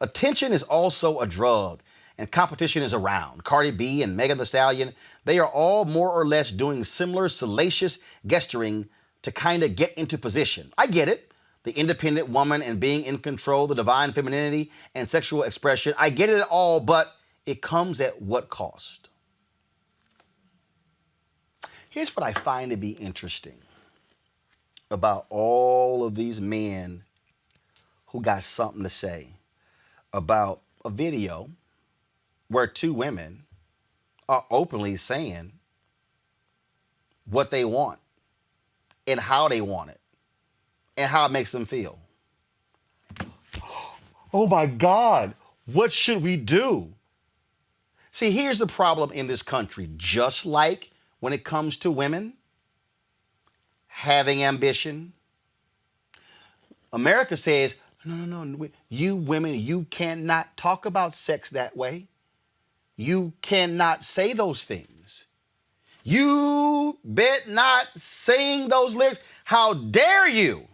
Attention is also a drug, and competition is around. Cardi B and Megan Thee Stallion, they are all more or less doing similar salacious gesturing to kind of get into position. I get it. The independent woman and being in control, the divine femininity and sexual expression. I get it all, but it comes at what cost? Here's what I find to be interesting about all of these men who got something to say about a video where 2 women are openly saying what they want and how they want it and how it makes them feel. Oh my God, what should we do? See, here's the problem in this country. Just like when it comes to women having ambition, America says, no, you women, you cannot talk about sex that way. You cannot say those things. You bet not sing those lyrics. How dare you?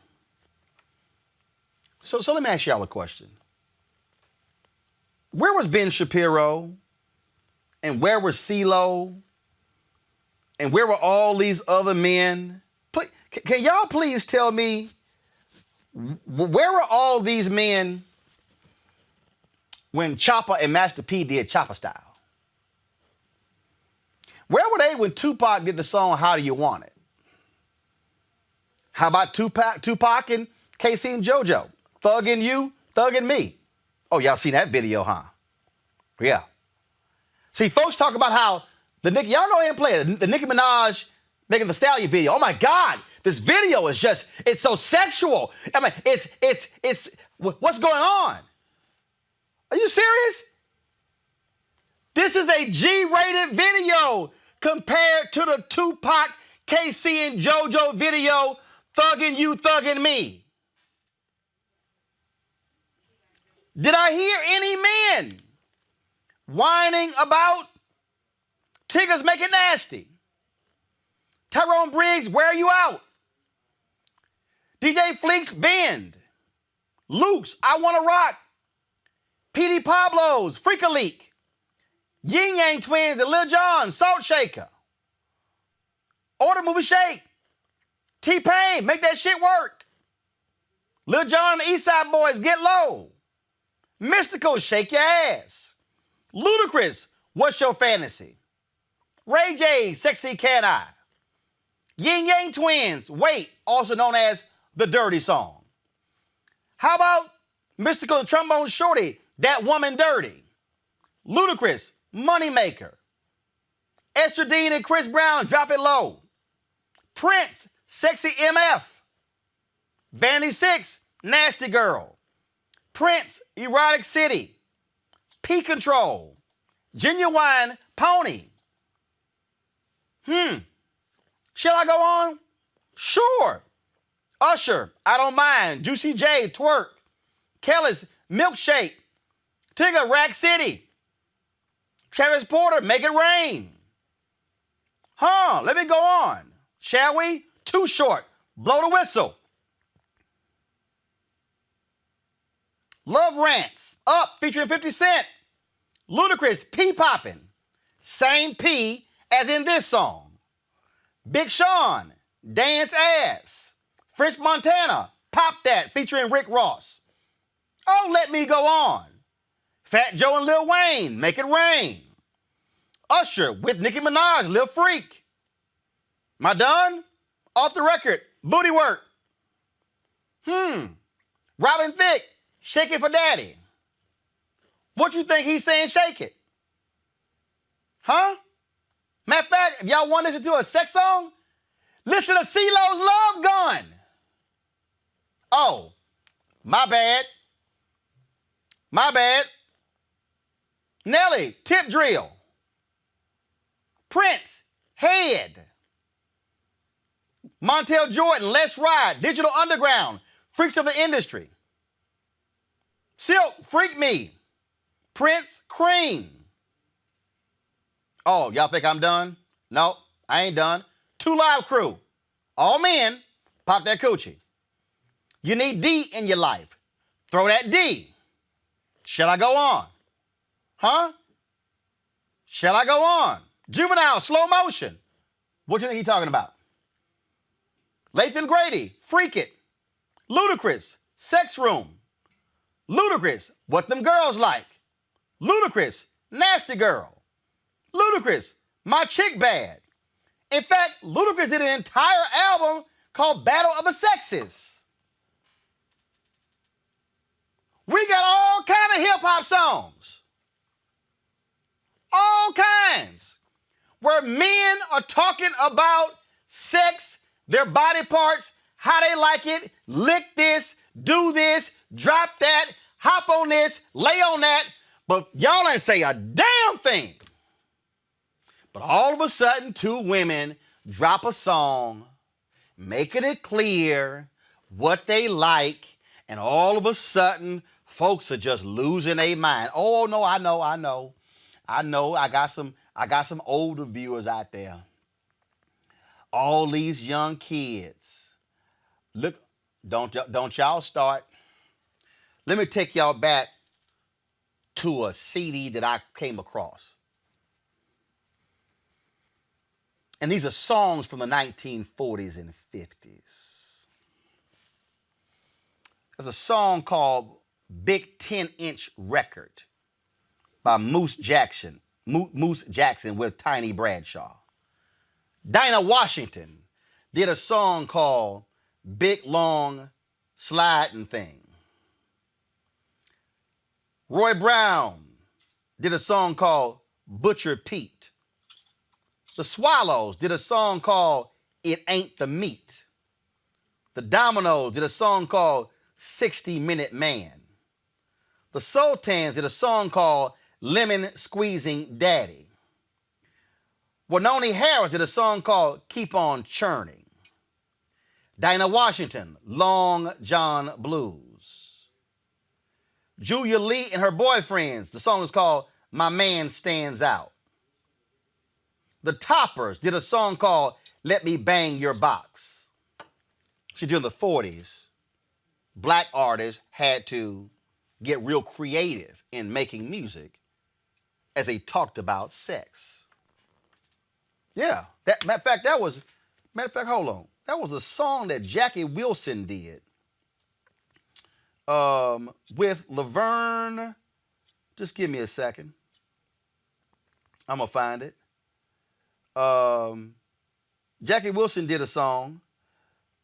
So let me ask y'all a question. Where was Ben Shapiro? And where was CeeLo? And where were all these other men? Can y'all please tell me, where were all these men when Chopper and Master P did Chopper Style? Where were they when Tupac did the song How Do You Want It? How about Tupac and KC and JoJo? Thuggin' You, Thuggin' Me. Oh, y'all seen that video, huh? Yeah. See, folks talk about how y'all know him play the Nicki Minaj Megan Thee Stallion video. Oh my God, this video is it's so sexual. I mean, it's what's going on? Are you serious? This is a G-rated video compared to the Tupac, KC, and JoJo video, Thuggin' You, Thuggin' Me. Did I hear any men whining about Tigger's Make It Nasty? Tyrone Briggs, Where Are You Out? DJ Fleek's Bend. Luke's I Wanna Rock. PD Pablo's Freak a Leak. Yin Yang Twins and Lil Jon, Salt Shaker. Order Movie Shake. T-Pain, Make That Shit Work. Lil Jon and the East Side Boys, Get Low. Mystical, Shake Your Ass. Ludacris, What's Your Fantasy? Ray J, Sexy Can I? Yin Yang Twins, Wait, also known as The Dirty Song. How about Mystical and Trombone Shorty, That Woman Dirty? Ludacris, Moneymaker. Esther Dean and Chris Brown, Drop It Low. Prince, Sexy MF. Vanity 6, Nasty Girl. Prince, Erotic City. P Control. Genuine Pony. Shall I go on? Sure. Usher, I Don't Mind. Juicy J, Twerk. Kelly's Milkshake. Tigger, Rack City. Travis Porter, Make It Rain. Let me go on. Shall we? Too Short, Blow the Whistle. Love Rants, Up, featuring 50 Cent. Ludacris, P Poppin'. Same P as in this song. Big Sean, Dance Ass. French Montana, Pop That, featuring Rick Ross. Oh, let me go on. Fat Joe and Lil Wayne, Make It Rain. Usher with Nicki Minaj, Lil Freak. Am I done? Off the Record, Booty Work. Robin Thicke, Shake It for Daddy. What you think he's saying, shake it? Huh? Matter of fact, if y'all want to listen to a sex song, listen to CeeLo's Love Gun. Oh, my bad. My bad. Nelly, Tip Drill. Prince, Head. Montel Jordan, Let's Ride. Digital Underground, Freaks of the Industry. Silk, Freak Me. Prince, Cream. Oh, y'all think I'm done? No, I ain't done. 2 Live Crew. All men, pop that coochie. You need D in your life. Throw that D. Shall I go on? Huh? Shall I go on? Juvenile, Slow Motion. What do you think he's talking about? Lathan Grady, Freak It. Ludacris, Sex Room. Ludacris, What Them Girls Like. Ludacris, Nasty Girl. Ludacris, My Chick Bad. In fact, Ludacris did an entire album called Battle of the Sexes. We got all kind of hip-hop songs. All kinds. Where men are talking about sex, their body parts, how they like it, lick this, do this, drop that, hop on this, lay on that. But y'all ain't say a damn thing. But all of a sudden, 2 women drop a song, making it clear what they like, and all of a sudden, folks are just losing their mind. Oh no, I know. I got some older viewers out there. All these young kids. Look, don't y'all start. Let me take y'all back to a CD that I came across. And these are songs from the 1940s and 50s. There's a song called Big 10-Inch Record by Moose Jackson with Tiny Bradshaw. Dinah Washington did a song called Big Long Sliding Thing. Roy Brown did a song called Butcher Pete. The Swallows did a song called It Ain't the Meat. The Dominoes did a song called 60-Minute Man. The Sultans did a song called Lemon Squeezing Daddy. Wynonie Harris did a song called Keep On Churning. Dinah Washington, Long John Blues. Julia Lee and her boyfriends, the song is called My Man Stands Out. The Toppers did a song called Let Me Bang Your Box. See, during the 40s, black artists had to get real creative in making music as they talked about sex. Yeah, matter of fact, hold on. That was a song that Jackie Wilson did with Laverne. Just give me a second. I'm going to find it. Jackie Wilson did a song,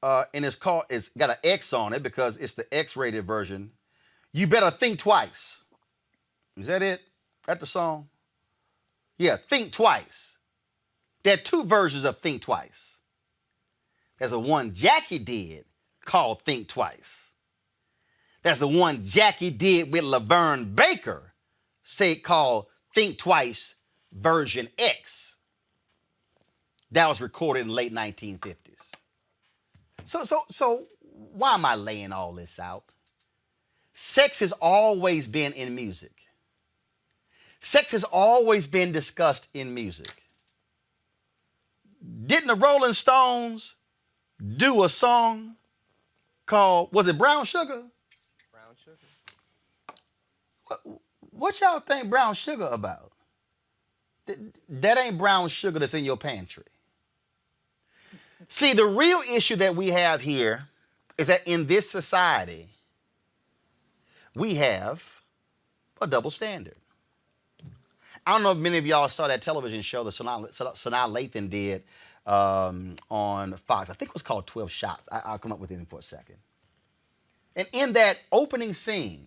and it's got an X on it because it's the X-rated version. You Better Think Twice. Is that it? That the song? Yeah, Think Twice. There are two versions of Think Twice. There's a one Jackie did called Think Twice. There's the one Jackie did with Laverne Baker, called Think Twice version X. That was recorded in the late 1950s. So why am I laying all this out? Sex has always been in music. Sex has always been discussed in music. Didn't the Rolling Stones do a song called, was it Brown Sugar? Brown Sugar. What y'all think brown sugar about? That ain't brown sugar that's in your pantry. See, the real issue that we have here is that in this society, we have a double standard. I don't know if many of y'all saw that television show that Sanaa Lathan did on Fox. I think it was called 12 Shots. I'll come up with it for a second. And in that opening scene,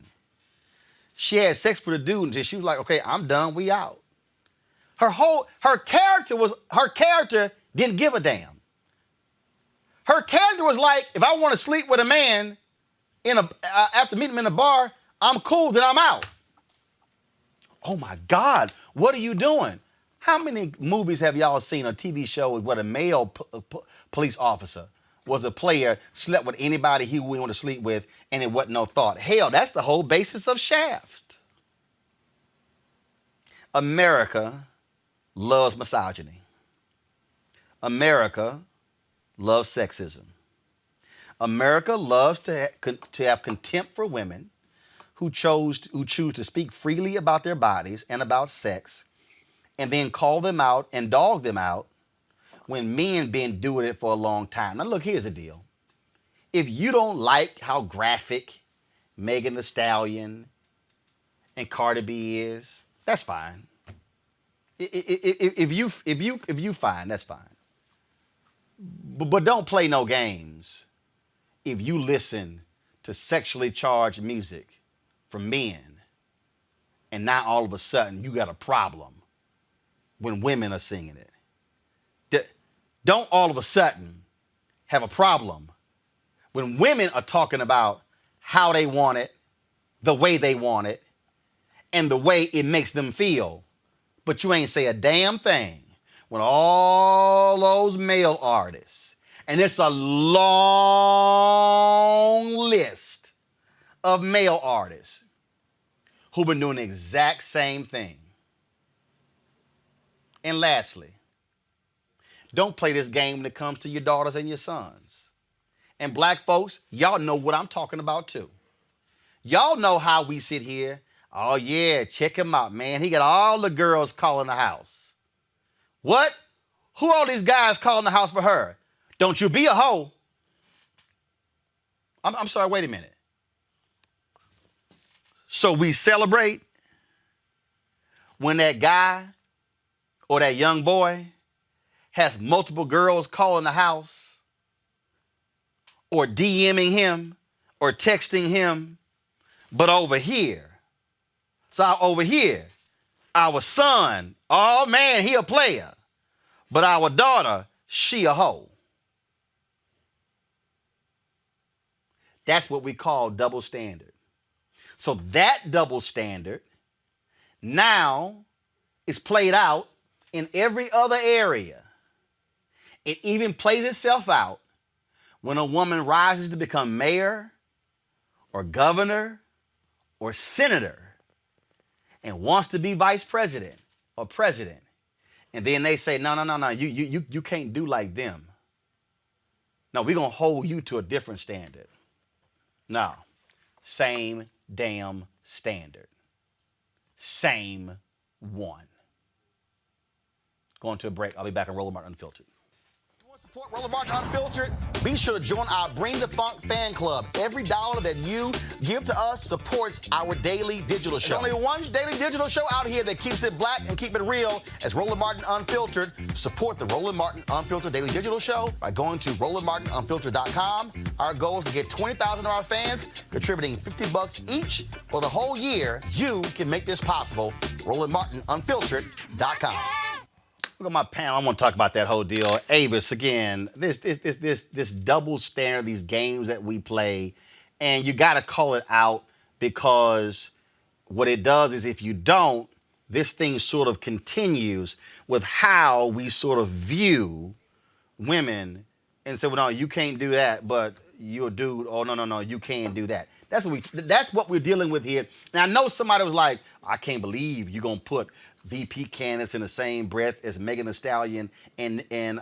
she had sex with a dude and she was like, okay, I'm done, we out. Her character didn't give a damn. Her character was like, if I want to sleep with a man after meeting him in a bar, I'm cool, then I'm out. Oh my God, what are you doing? How many movies have y'all seen, a TV show with what a male police officer was a player, slept with anybody he wanted to sleep with, and it wasn't no thought? Hell, that's the whole basis of Shaft. America loves misogyny. America loves sexism. America loves to have contempt for women who choose to speak freely about their bodies and about sex, and then call them out and dog them out when men been doing it for a long time. Now look, here's the deal. If you don't like how graphic Megan Thee Stallion and Cardi B is, that's fine. If you fine, that's fine. But don't play no games if you listen to sexually charged music from men and now all of a sudden you got a problem when women are singing it. Don't all of a sudden have a problem when women are talking about how they want it, the way they want it, and the way it makes them feel. But you ain't say a damn thing when all those male artists, and it's a long list of male artists who've been doing the exact same thing. And lastly, Don't play this game when it comes to your daughters and your sons. And black folks, y'all know what I'm talking about too. Y'all know how we sit here. Oh yeah, check him out, man. He got all the girls calling the house. What? Who all these guys calling the house for her? Don't you be a hoe. I'm sorry, wait a minute. So we celebrate when that guy or that young boy has multiple girls calling the house or DMing him or texting him. But over here, our son, oh man, he a player. But our daughter, she a hoe. That's what we call double standard. So that double standard now is played out in every other area. It even plays itself out when a woman rises to become mayor or governor or senator and wants to be vice president or president. And then they say, no, you can't do like them. No, we're going to hold you to a different standard. No, same damn standard. Same one. Going to a break. I'll be back on Roland Martin Unfiltered. Support Roland Martin Unfiltered. Be sure to join our Bring the Funk fan club. Every dollar that you give to us supports our daily digital show. There's only one daily digital show out here that keeps it black and keep it real as Roland Martin Unfiltered. Support the Roland Martin Unfiltered daily digital show by going to RolandMartinUnfiltered.com. Our goal is to get 20,000 of our fans contributing $50 each for the whole year. You can make this possible. RolandMartinUnfiltered.com. Look at my panel. I want to talk about that whole deal. Avis, again, this double standard, these games that we play, and you got to call it out because what it does is if you don't, this thing sort of continues with how we sort of view women and say, well, no, you can't do that, but you're a dude. Oh, no, you can't do that. That's what we're dealing with here. Now, I know somebody was like, I can't believe you're going to put VP Candace in the same breath as Megan Thee Stallion and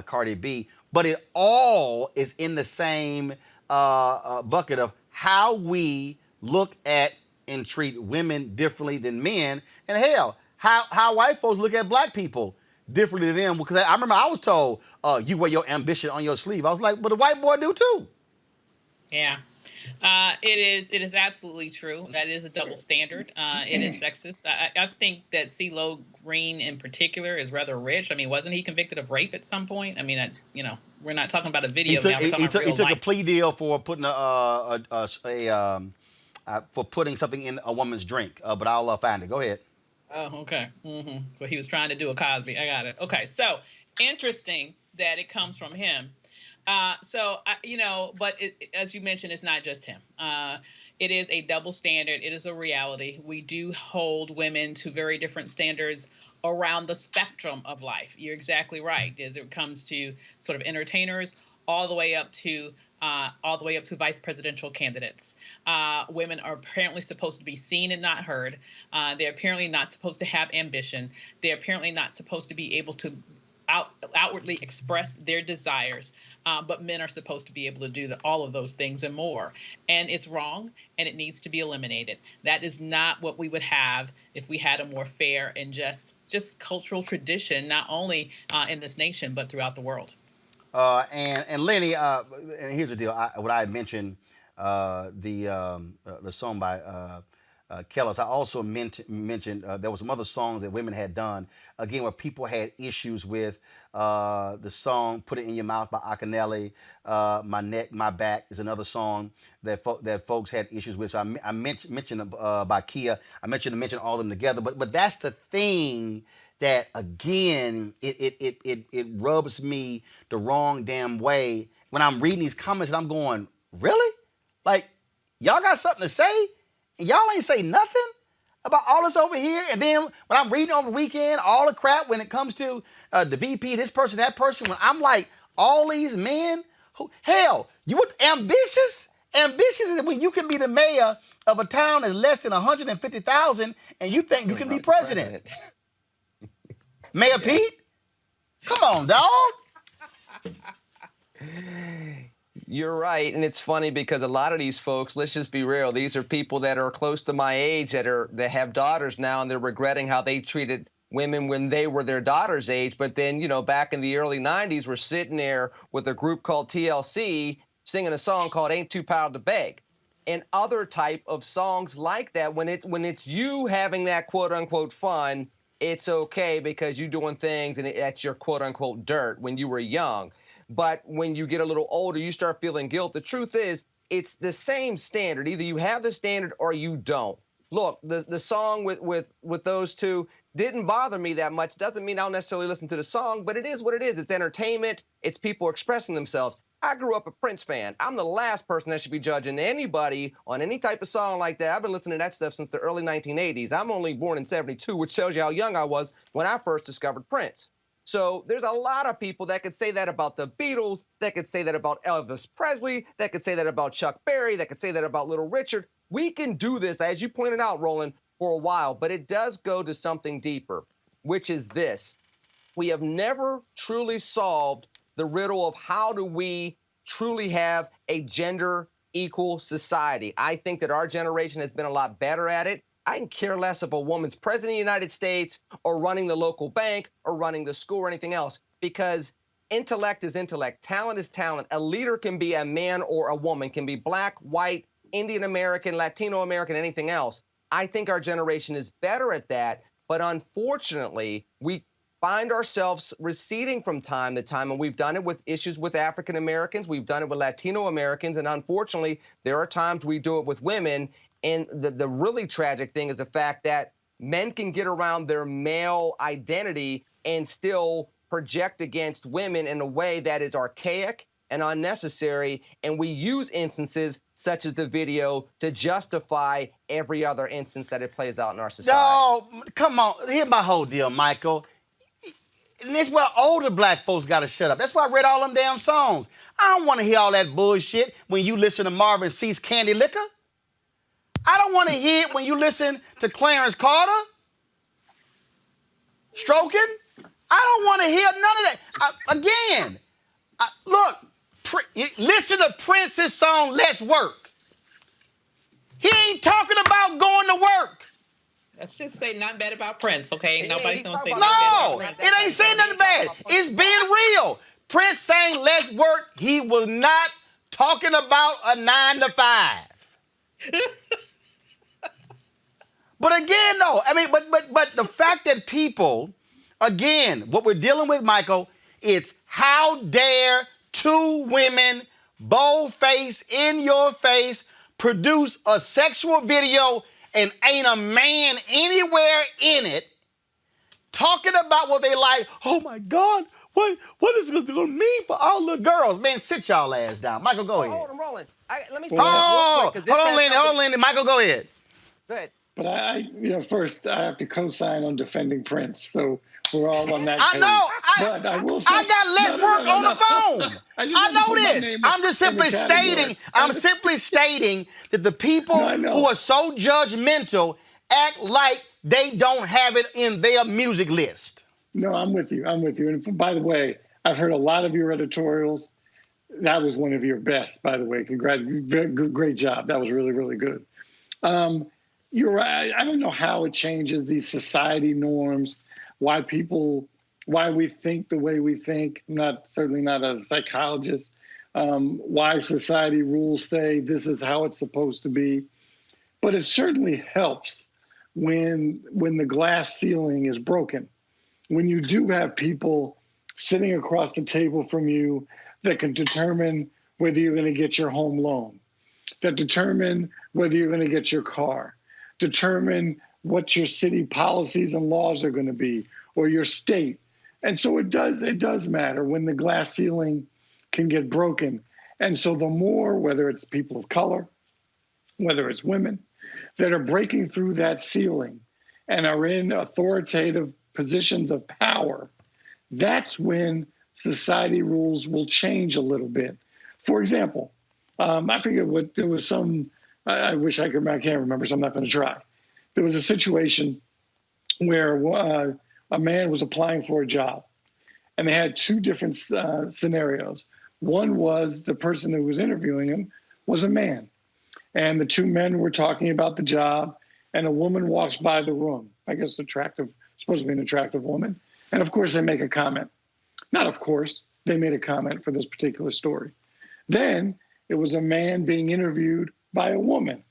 Cardi B, but it all is in the same bucket of how we look at and treat women differently than men, and hell, how white folks look at black people differently than them. Because I remember I was told, you wear your ambition on your sleeve. I was like, but the white boy do too. Yeah. It is absolutely true. That is a double standard. It is sexist. I think that CeeLo Green in particular is rather rich. I mean, wasn't he convicted of rape at some point? I mean, we're not talking about a video now. He took a plea deal for putting for putting something in a woman's drink. But I'll find it. Go ahead. Oh, okay. Mm-hmm. So he was trying to do a Cosby. I got it. Okay. So interesting that it comes from him. But as you mentioned, it's not just him. It is a double standard. It is a reality. We do hold women to very different standards around the spectrum of life. You're exactly right. As it comes to sort of entertainers, all the way up to vice presidential candidates. Women are apparently supposed to be seen and not heard. They're apparently not supposed to have ambition. They're apparently not supposed to be able to outwardly express their desires. But men are supposed to be able to do all of those things and more. And it's wrong, and it needs to be eliminated. That is not what we would have if we had a more fair and just cultural tradition, not only in this nation, but throughout the world. And Lenny, and here's the deal. What I mentioned, the song by Kellis. I also mentioned there was some other songs that women had done, again, where people had issues with the song "Put It in Your Mouth" by Akinele. "My Neck, My Back" is another song that folks had issues with. So I mentioned by Kia. I mentioned all of them together. But that's the thing that, again, it rubs me the wrong damn way when I'm reading these comments and I'm going, really? Like, y'all got something to say? And y'all ain't say nothing about all this over here. And then when I'm reading over the weekend, all the crap when it comes to the VP, this person, that person, when I'm like, all these men, hell, you were ambitious? Ambitious is when you can be the mayor of a town that's less than 150,000 and you think you can be president. Mayor Pete? Come on, dog. You're right, and it's funny because a lot of these folks, let's just be real, these are people that are close to my age that have daughters now, and they're regretting how they treated women when they were their daughter's age. But then, back in the early 90s, we're sitting there with a group called TLC singing a song called Ain't Too Proud to Beg, and other type of songs like that. When it's you having that quote unquote fun, it's okay because you're doing things and that's your quote unquote dirt when you were young. But when you get a little older, you start feeling guilt. The truth is, it's the same standard. Either you have the standard or you don't. Look, the song with those two didn't bother me that much. Doesn't mean I'll necessarily listen to the song, but it is what it is. It's entertainment. It's people expressing themselves. I grew up a Prince fan. I'm the last person that should be judging anybody on any type of song like that. I've been listening to that stuff since the early 1980s. I'm only born in 72, which tells you how young I was when I first discovered Prince. So there's a lot of people that could say that about the Beatles, that could say that about Elvis Presley, that could say that about Chuck Berry, that could say that about Little Richard. We can do this, as you pointed out, Roland, for a while, but it does go to something deeper, which is this. We have never truly solved the riddle of how do we truly have a gender equal society. I think that our generation has been a lot better at it. I can care less if a woman's president of the United States or running the local bank or running the school or anything else, because intellect is intellect. Talent is talent. A leader can be a man or a woman, can be black, white, Indian American, Latino American, anything else. I think our generation is better at that. But unfortunately, we find ourselves receding from time to time, and we've done it with issues with African Americans. We've done it with Latino Americans. And unfortunately, there are times we do it with women. And the really tragic thing is the fact that men can get around their male identity and still project against women in a way that is archaic and unnecessary. And we use instances such as the video to justify every other instance that it plays out in our society. No, come on. Here's my whole deal, Michael. And this is where older black folks got to shut up. That's why I read all them damn songs. I don't want to hear all that bullshit when you listen to Marvin Cease Candy Liquor. I don't want to hear it when you listen to Clarence Carter stroking. I don't want to hear none of that. Look, listen to Prince's song, Let's Work. He ain't talking about going to work. Let's just say nothing bad about Prince, okay? Nobody's going to say nothing No, bad. it ain't saying nothing bad. It's being real. Prince saying Let's Work, he was not talking about a 9 to 5. But again, though, I mean, but the fact that people, again, what we're dealing with, Michael, it's how dare two women, bold-faced, in your face, produce a sexual video and ain't a man anywhere in it talking about what they like. Oh my God, what is this going to mean for all the girls? Man, sit y'all ass down. Michael, go ahead. Hold on, Roland. Let me say hold on, Lenny. Michael, go ahead. Good. But first I have to co-sign on defending Prince, so we're all on that. I know. But I will say, I got less work on the phone. I know this. I'm just simply stating. I'm simply stating that the people who are so judgmental act like they don't have it in their music list. No, I'm with you. And by the way, I've heard a lot of your editorials. That was one of your best, by the way. Great job. That was really, really good. You're right. I don't know how it changes these society norms, why we think the way we think. Certainly not a psychologist. Why society rules say this is how it's supposed to be. But it certainly helps when the glass ceiling is broken. When you do have people sitting across the table from you that can determine whether you're going to get your home loan, that determine whether you're going to get your car, determine what your city policies and laws are going to be, or your state. And so it does matter when the glass ceiling can get broken. And so the more, whether it's people of color, whether it's women, that are breaking through that ceiling and are in authoritative positions of power, that's when society rules will change a little bit. For example, I forget what, there was some, I wish I can't remember, so I'm not going to try. There was a situation where a man was applying for a job, And they had two different scenarios. One was the person who was interviewing him was a man. And the two men were talking about the job, and a woman walks by the room. I guess supposed to be an attractive woman. And of course, they make a comment. Not of course, they made a comment for this particular story. Then it was a man being interviewed by a woman.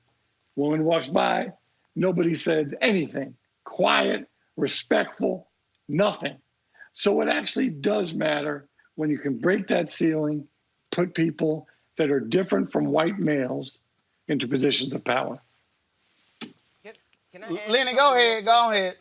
Woman walks by, nobody said anything. Quiet, respectful, nothing. So it actually does matter when you can break that ceiling, put people that are different from white males into positions of power. Can I add Lenny, something go real ahead. quick? Go ahead.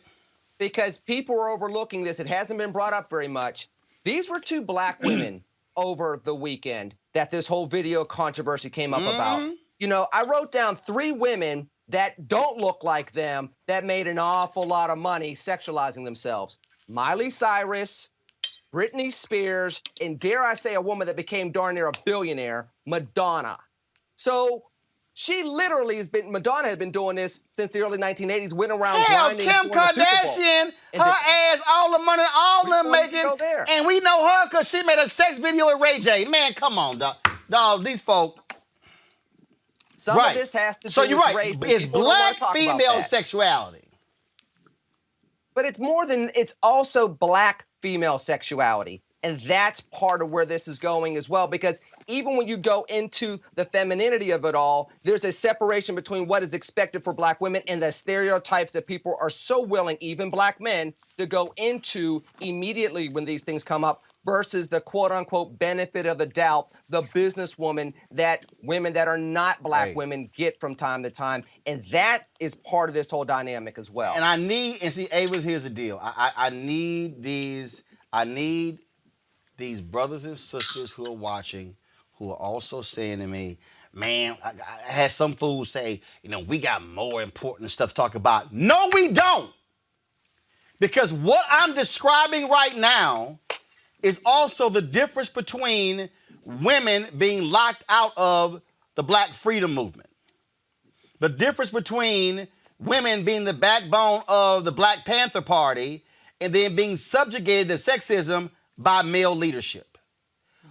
Because people are overlooking this. It hasn't been brought up very much. These were two black women over the weekend that this whole video controversy came up about. You know, I wrote down 3 women that don't look like them that made an awful lot of money sexualizing themselves. Miley Cyrus, Britney Spears, and dare I say a woman that became darn near a billionaire, Madonna. So Madonna has been doing this since the early 1980s, went around Hell, grinding Kim for the Super Bowl. Kardashian, And her ass, all the money, all them wanted to making, go there. and we know her because she made a sex video with Ray J. Man, come on, dog. Dog, these folk. Some of this has to do with race. and It's people don't wanna black talk about female that. sexuality. But it's also black female sexuality. And that's part of where this is going as well, because even when you go into the femininity of it all, there's a separation between what is expected for black women and the stereotypes that people are so willing, even black men, to go into immediately when these things come up versus the quote unquote benefit of the doubt, the businesswoman that women that are not black women get from time to time. And that is part of this whole dynamic as well. And see, Ava's, here's the deal. I need these brothers and sisters who are watching, who are also saying to me, man, I had some fools say, we got more important stuff to talk about. No, we don't. Because what I'm describing right now is also the difference between women being locked out of the Black freedom movement. The difference between women being the backbone of the Black Panther Party and then being subjugated to sexism by male leadership.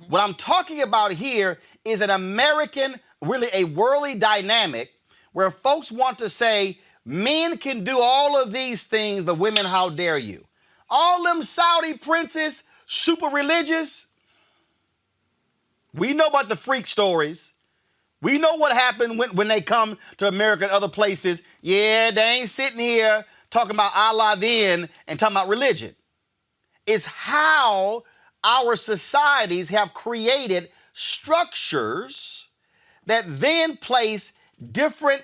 What I'm talking about here is an American, really a worldly dynamic where folks want to say men can do all of these things, but women, how dare you? All them Saudi princes, super religious. We know about the freak stories. We know what happened when they come to America and other places. Yeah, they ain't sitting here talking about Allah then and talking about religion. It's how our societies have created structures that then place different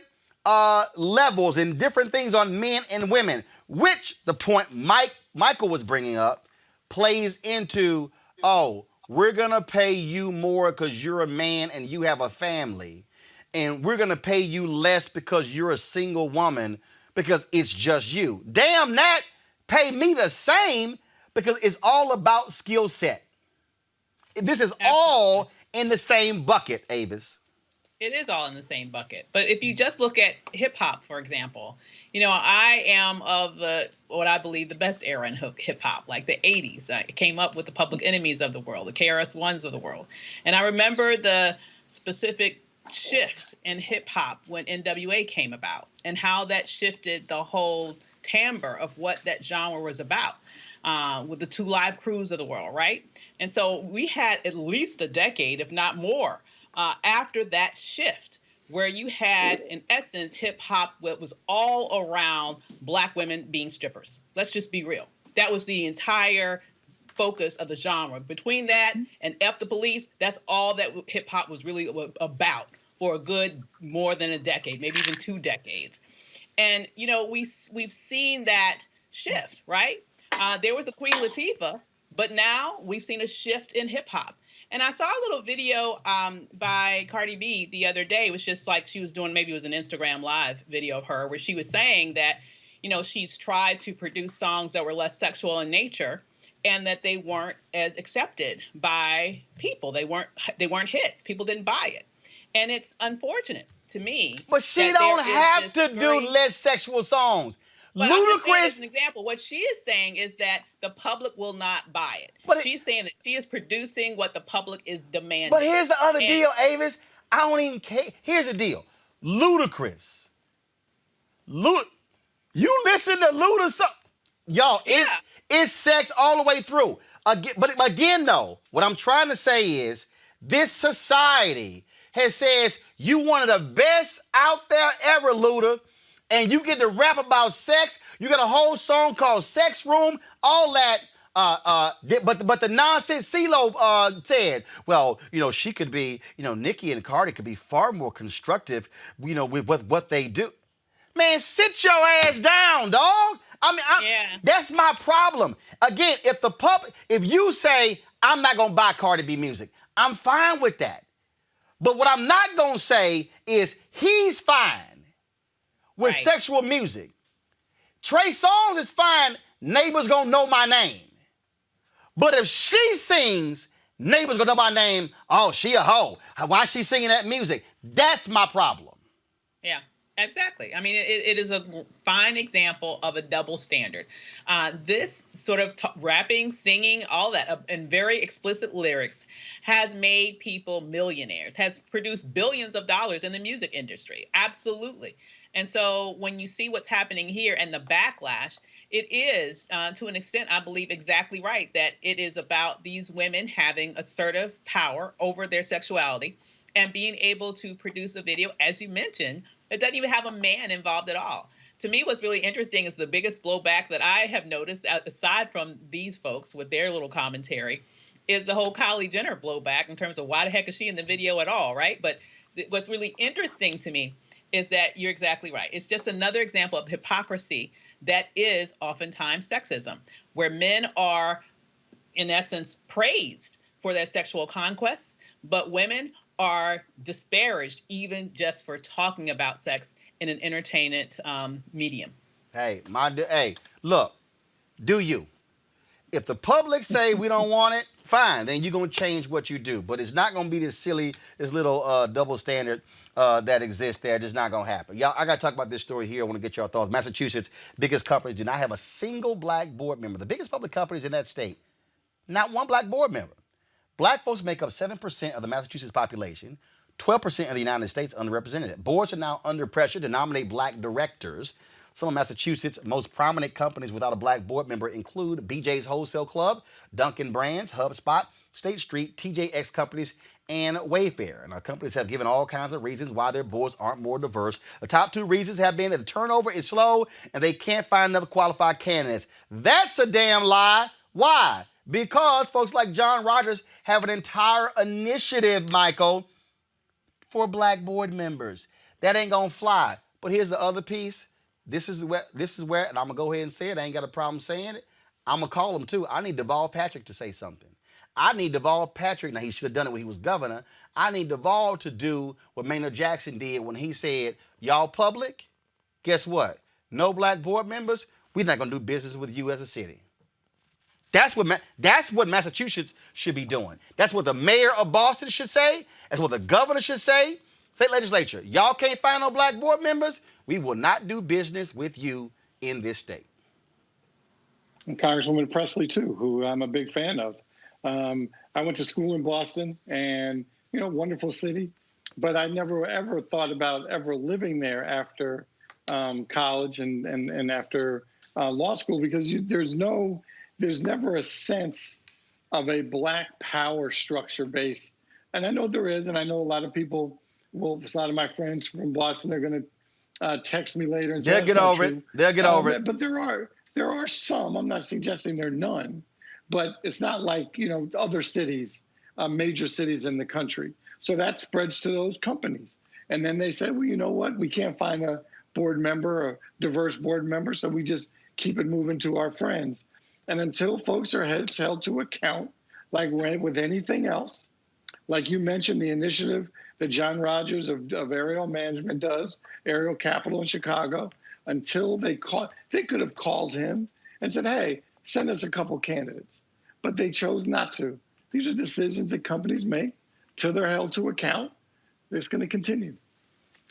levels and different things on men and women, which the point Michael was bringing up plays into, we're going to pay you more because you're a man and you have a family, and we're going to pay you less because you're a single woman because it's just you. Damn that, pay me the same because it's all about skill set. This is all in the same bucket, Avis. It is all in the same bucket. But if you just look at hip hop, for example, I am of what I believe the best era in hip hop, like the 80s. I came up with the Public Enemies of the world, the KRS-Ones of the world. And I remember the specific shift in hip hop when NWA came about and how that shifted the whole timbre of what that genre was about. With the 2 Live Crews of the world, right? And so we had at least a decade, if not more, after that shift, where you had, in essence, hip-hop that was all around Black women being strippers. Let's just be real. That was the entire focus of the genre. Between that and F the Police, that's all that hip-hop was really about for a good more than a decade, maybe even 2 decades. And, we've seen that shift, right? There was a Queen Latifah, but now we've seen a shift in hip hop. And I saw a little video by Cardi B the other day. It was just like she was doing, maybe it was an Instagram live video of her, where she was saying that, she's tried to produce songs that were less sexual in nature and that they weren't as accepted by people. They weren't hits. People didn't buy it. And it's unfortunate to me. But she don't have to do less sexual songs. But I'm just saying as Ludacris. an example, what she is saying is that the public will not buy it. But She's saying that she is producing what the public is demanding. But here's the other And- deal, Avis. I don't even care. Here's the deal. Ludacris. You listen to Luda, y'all, it's sex all the way through. But again, though, what I'm trying to say is this society has says you one of the best out there ever, Luda, and you get to rap about sex. You got a whole song called Sex Room, all that. But the nonsense CeeLo said, well, she could be, Nicki and Cardi could be far more constructive, with what they do. Man, sit your ass down, dog. That's my problem. Again, if you say, I'm not going to buy Cardi B music, I'm fine with that. But what I'm not going to say is he's fine with sexual music. Trey Songz is fine. Neighbors going to know my name. But if she sings, neighbors going to know my name. Oh, she a hoe. Why is she singing that music? That's my problem. Yeah. Exactly. I mean, it is a fine example of a double standard. This sort of rapping, singing, all that, and very explicit lyrics has made people millionaires, has produced billions of dollars in the music industry. Absolutely. And so when you see what's happening here and the backlash, it is, to an extent, I believe, exactly right, that it is about these women having assertive power over their sexuality and being able to produce a video, as you mentioned, it doesn't even have a man involved at all. To me, what's really interesting is the biggest blowback that I have noticed, aside from these folks with their little commentary, is the whole Kylie Jenner blowback in terms of why the heck is she in the video at all, right? But what's really interesting to me is that you're exactly right. It's just another example of hypocrisy that is oftentimes sexism, where men are, in essence, praised for their sexual conquests, but women are disparaged even just for talking about sex in an entertainment medium. Hey, look, do you? If the public say we don't want it, fine, then you're going to change what you do. But it's not going to be this little double standard that exists there. It's just not going to happen. Y'all, I got to talk about this story here. I want to get your thoughts. Massachusetts, biggest companies do not have a single black board member. The biggest public companies in that state, not one black board member. Black folks make up 7% of the Massachusetts population, 12% of the United States underrepresented. Boards are now under pressure to nominate black directors. Some of Massachusetts' most prominent companies without a black board member include BJ's Wholesale Club, Dunkin' Brands, HubSpot, State Street, TJX Companies, and Wayfair. And our companies have given all kinds of reasons why their boards aren't more diverse. The top two reasons have been that the turnover is slow and they can't find enough qualified candidates. That's a damn lie. Why? Because folks like John Rogers have an entire initiative, Michael, for black board members. That ain't gonna fly. But here's the other piece. This is where, and I'm gonna go ahead and say it. I ain't got a problem saying it. I'm gonna call him too. I need Deval Patrick to say something. I need Deval Patrick. Now he should have done it when he was governor. I need Deval to do what Maynard Jackson did when he said, "Y'all public, guess what? No black board members. We're not gonna do business with you as a city." That's what Massachusetts should be doing. That's what the mayor of Boston should say. That's what the governor should say. State legislature, y'all can't find no black board members. We will not do business with you in this state. And Congresswoman Presley, too, who I'm a big fan of. I went to school in Boston and, wonderful city. But I never, ever thought about ever living there after college and after law school because there's never a sense of a black power structure base. And I know there is, and I know a lot of people, a lot of my friends from Boston are going to text me later and say, they'll get over it. They'll get over it. But there are some, I'm not suggesting there are none, but it's not like, other cities, major cities in the country. So that spreads to those companies. And then they say, well, you know what? We can't find a board member, a diverse board member, so we just keep it moving to our friends. And until folks are held to account, like with anything else, like you mentioned, the initiative that John Rogers of Aerial Management does, Aerial Capital in Chicago, until they could have called him and said, hey, send us a couple candidates. But they chose not to. These are decisions that companies make till they're held to account. It's going to continue.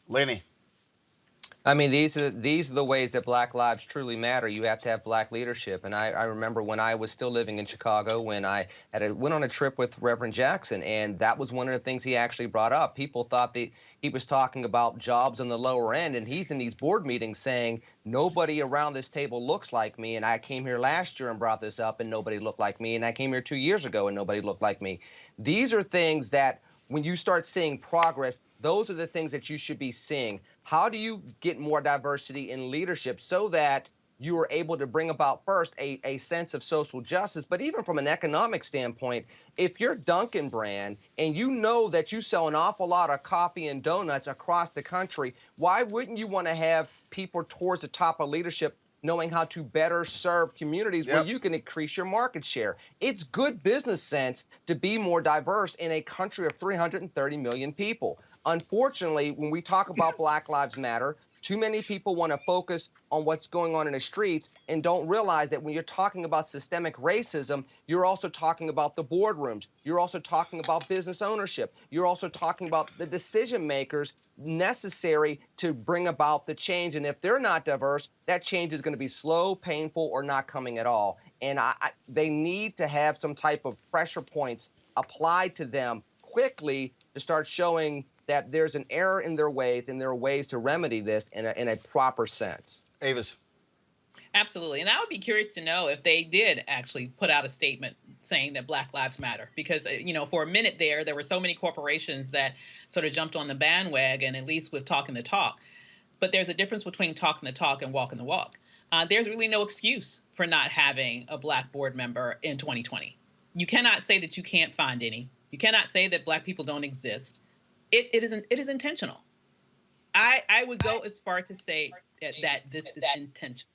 Lenny. I mean, these are the ways that Black lives truly matter. You have to have Black leadership. And I remember when I was still living in Chicago, when I went on a trip with Reverend Jackson, and that was one of the things he actually brought up. People thought that he was talking about jobs on the lower end, and he's in these board meetings saying, nobody around this table looks like me, and I came here last year and brought this up, and nobody looked like me, and I came here 2 years ago, and nobody looked like me. These are things that when you start seeing progress, those are the things that you should be seeing. How do you get more diversity in leadership so that you are able to bring about first a sense of social justice, but even from an economic standpoint, if you're Dunkin' brand and you know that you sell an awful lot of coffee and donuts across the country, why wouldn't you want to have people towards the top of leadership knowing how to better serve communities where you can increase your market share? It's good business sense to be more diverse in a country of 330 million people. Unfortunately, when we talk about Black Lives Matter, too many people want to focus on what's going on in the streets and don't realize that when you're talking about systemic racism, you're also talking about the boardrooms. You're also talking about business ownership. You're also talking about the decision makers necessary to bring about the change. And if they're not diverse, that change is going to be slow, painful, or not coming at all. And they need to have some type of pressure points applied to them quickly to start showing that there's an error in their ways, and there are ways to remedy this in a proper sense. Avis. Absolutely. And I would be curious to know if they did actually put out a statement saying that Black Lives Matter, because, for a minute there were so many corporations that sort of jumped on the bandwagon, at least with talking the talk. But there's a difference between talking the talk and walking the walk. There's really no excuse for not having a Black board member in 2020. You cannot say that you can't find any. You cannot say that Black people don't exist. It is intentional. I would go as far to say that this is intentional.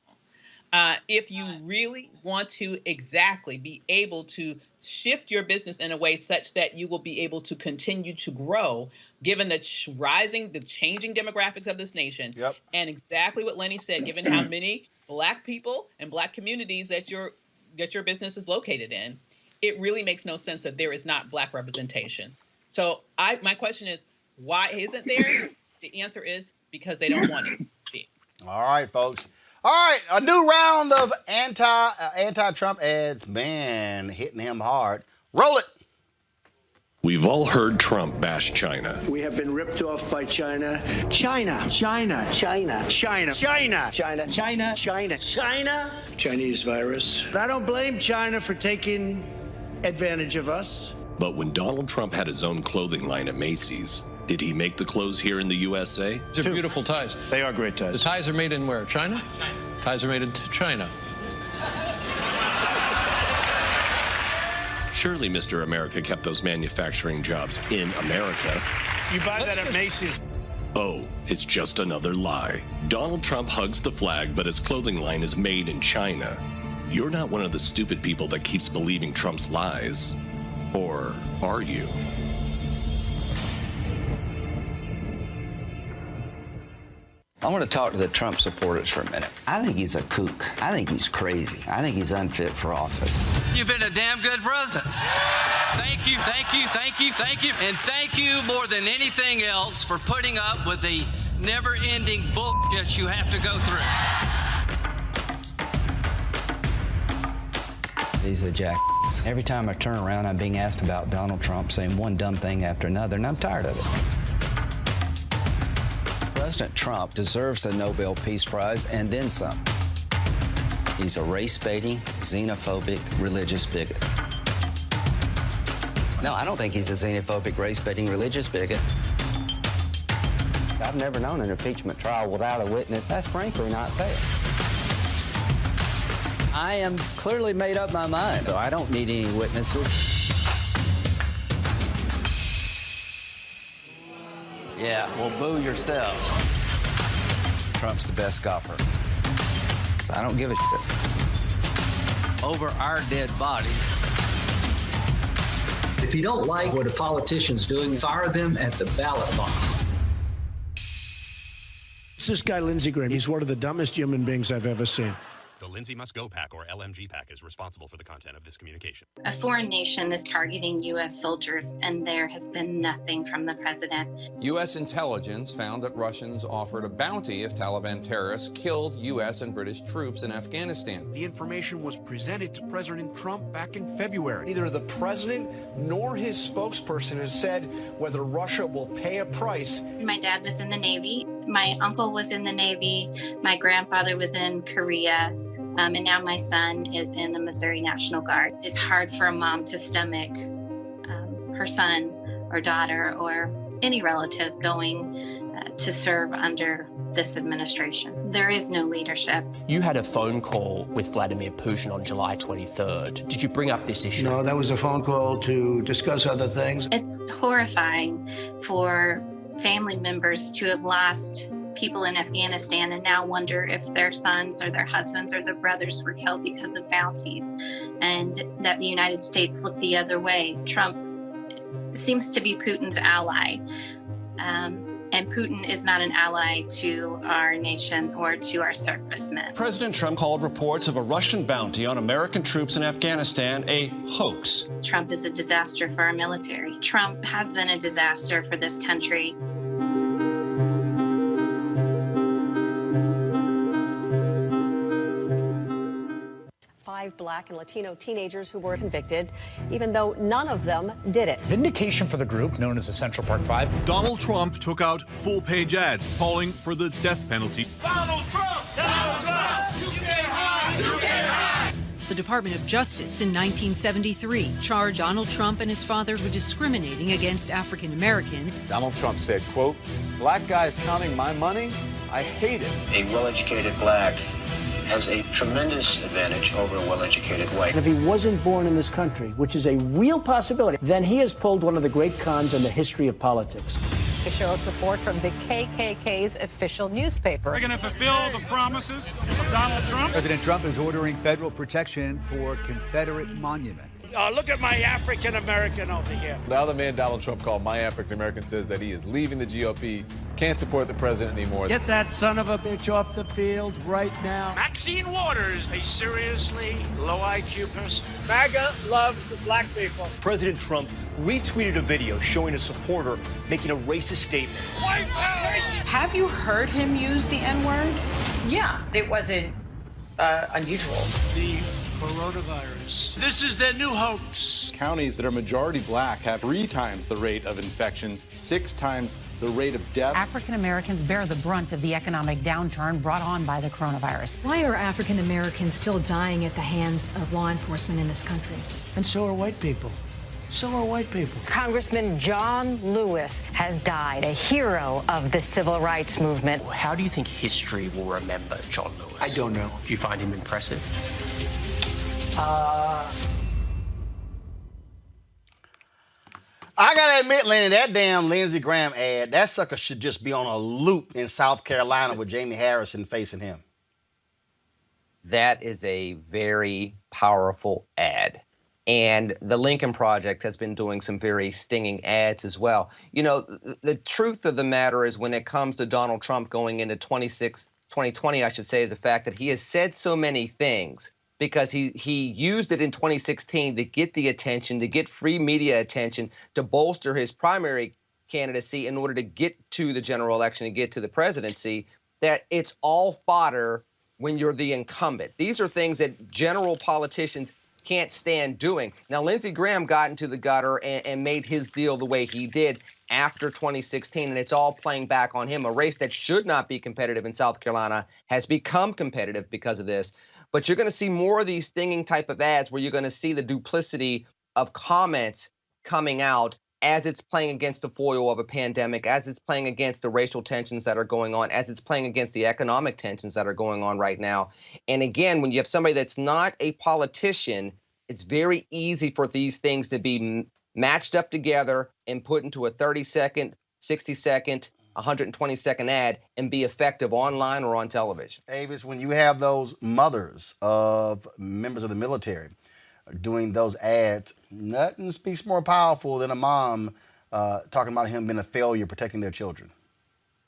If you really want to exactly be able to shift your business in a way such that you will be able to continue to grow, given the changing demographics of this nation, and exactly what Lenny said, given how many Black people and Black communities that your business is located in, it really makes no sense that there is not Black representation. So my question is, why isn't there? The answer is because they don't want it to be. All right, folks. All right, a new round of anti-Trump ads, man, hitting him hard. Roll it. We've all heard Trump bash China. We have been ripped off by China. China. China. China. China. China. China. China. China. China. Chinese virus. I don't blame China for taking advantage of us. But when Donald Trump had his own clothing line at Macy's, did he make the clothes here in the USA? These are beautiful ties. They are great ties. The ties are made in where? China? Ties are made in China. Surely Mr. America kept those manufacturing jobs in America. You buy that at Macy's. Oh, it's just another lie. Donald Trump hugs the flag, but his clothing line is made in China. You're not one of the stupid people that keeps believing Trump's lies. Or are you? I want to talk to the Trump supporters for a minute. I think he's a kook. I think he's crazy. I think he's unfit for office. You've been a damn good president. Thank you, thank you, thank you, thank you. And thank you more than anything else for putting up with the never-ending bullshit you have to go through. He's a jackass. Every time I turn around, I'm being asked about Donald Trump saying one dumb thing after another, and I'm tired of it. President Trump deserves the Nobel Peace Prize and then some. He's a race-baiting, xenophobic, religious bigot. No, I don't think he's a xenophobic, race-baiting, religious bigot. I've never known an impeachment trial without a witness. That's frankly not fair. I am clearly made up my mind, so I don't need any witnesses. Yeah, well, boo yourself. Trump's the best scoffer. So I don't give a shit. Over our dead bodies. If you don't like what a politician's doing, fire them at the ballot box. It's this guy, Lindsey Graham. He's one of the dumbest human beings I've ever seen. The Lindsay Must Go PAC, or LMG PAC, is responsible for the content of this communication. A foreign nation is targeting U.S. soldiers, and there has been nothing from the president. U.S. intelligence found that Russians offered a bounty if Taliban terrorists killed U.S. and British troops in Afghanistan. The information was presented to President Trump back in February. Neither the president nor his spokesperson has said whether Russia will pay a price. My dad was in the Navy. My uncle was in the Navy. My grandfather was in Korea. And now my son is in the Missouri National Guard. It's hard for a mom to stomach her son or daughter or any relative going to serve under this administration. There is no leadership. You had a phone call with Vladimir Putin on July 23rd. Did you bring up this issue? No, that was a phone call to discuss other things. It's horrifying for family members to have lost people in Afghanistan and now wonder if their sons or their husbands or their brothers were killed because of bounties, and that the United States looked the other way. Trump seems to be Putin's ally, and Putin is not an ally to our nation or to our servicemen. President Trump called reports of a Russian bounty on American troops in Afghanistan a hoax. Trump is a disaster for our military. Trump has been a disaster for this country. Black and Latino teenagers who were convicted, even though none of them did it. Vindication for the group known as the Central Park Five. Donald Trump took out full-page ads calling for the death penalty. Donald Trump! Donald Trump! You can't hide! You can't hide! The Department of Justice in 1973 charged Donald Trump and his father with discriminating against African Americans. Donald Trump said, quote, "Black guys counting my money? I hate it." A well-educated black has a tremendous advantage over a well-educated white. And if he wasn't born in this country, which is a real possibility, then he has pulled one of the great cons in the history of politics. A show of support from the KKK's official newspaper. We're going to fulfill the promises of Donald Trump. President Trump is ordering federal protection for Confederate monuments. Look at my African-American over here. The other man Donald Trump called my African-American says that he is leaving the GOP, can't support the president anymore. Get that son of a bitch off the field right now. Maxine Waters, a seriously low IQ person. MAGA loves black people. President Trump retweeted a video showing a supporter making a racist statement. White power! Have you heard him use the N-word? Yeah, it wasn't unusual. The coronavirus. This is their new hoax. Counties that are majority black have 3 times the rate of infections, 6 times the rate of deaths. African Americans bear the brunt of the economic downturn brought on by the coronavirus. Why are African Americans still dying at the hands of law enforcement in this country? And so are white people. So are white people. Congressman John Lewis has died, a hero of the civil rights movement. How do you think history will remember John Lewis? I don't know. Do you find him impressive? I gotta admit, Lenny, that damn Lindsey Graham ad, that sucker should just be on a loop in South Carolina with Jamie Harrison facing him. That is a very powerful ad. And the Lincoln Project has been doing some very stinging ads as well. You know, the truth of the matter is when it comes to Donald Trump going into 2020, I should say, is the fact that he has said so many things because he used it in 2016 to get the attention, to get free media attention, to bolster his primary candidacy in order to get to the general election and get to the presidency, that it's all fodder when you're the incumbent. These are things that general politicians can't stand doing. Now, Lindsey Graham got into the gutter and made his deal the way he did after 2016, and it's all playing back on him. A race that should not be competitive in South Carolina has become competitive because of this. But you're going to see more of these stinging type of ads where you're going to see the duplicity of comments coming out as it's playing against the foil of a pandemic, as it's playing against the racial tensions that are going on, as it's playing against the economic tensions that are going on right now. And again, when you have somebody that's not a politician, it's very easy for these things to be matched up together and put into a 30-second, 60-second, 120-second ad and be effective online or on television. Avis, when you have those mothers of members of the military doing those ads, nothing speaks more powerful than a mom talking about him being a failure protecting their children.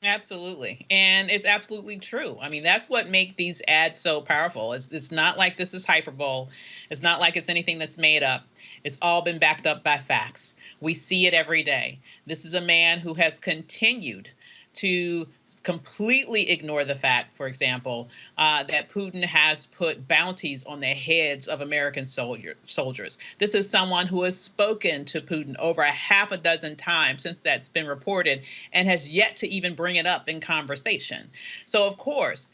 Absolutely. And it's absolutely true. I mean, that's what makes these ads so powerful. It's not like this is hyperbole. It's not like it's anything that's made up. It's all been backed up by facts. We see it every day. This is a man who has continued to completely ignore the fact, for example, that Putin has put bounties on the heads of American soldiers. This is someone who has spoken to Putin over a half a dozen times since that's been reported and has yet to even bring it up in conversation. So, of course,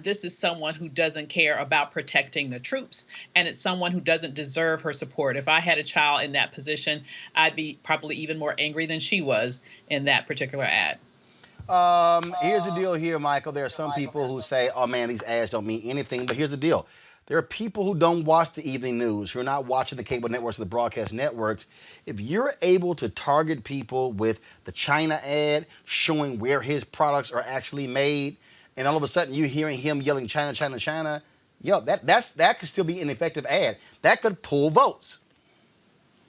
this is someone who doesn't care about protecting the troops, and it's someone who doesn't deserve her support. If I had a child in that position, I'd be probably even more angry than she was in that particular ad. Here's the deal here, Michael. There are some people who say, oh, man, these ads don't mean anything. But here's the deal. There are people who don't watch the evening news, who are not watching the cable networks or the broadcast networks. If you're able to target people with the China ad showing where his products are actually made, and all of a sudden you're hearing him yelling China, China, China, that could still be an effective ad. That could pull votes.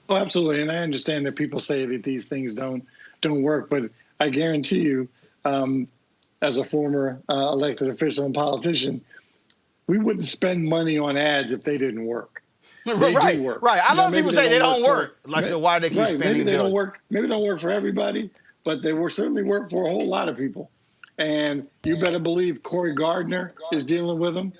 Oh, absolutely. And I understand that people say that these things don't work, but I guarantee you, as a former elected official and politician, we wouldn't spend money on ads if they didn't work. They do work. Right. I know people say they don't work. Like, so why do they keep spending? Maybe they don't work. Maybe they don't work for everybody, but they will certainly work for a whole lot of people. And you better believe Cory Gardner is dealing with them.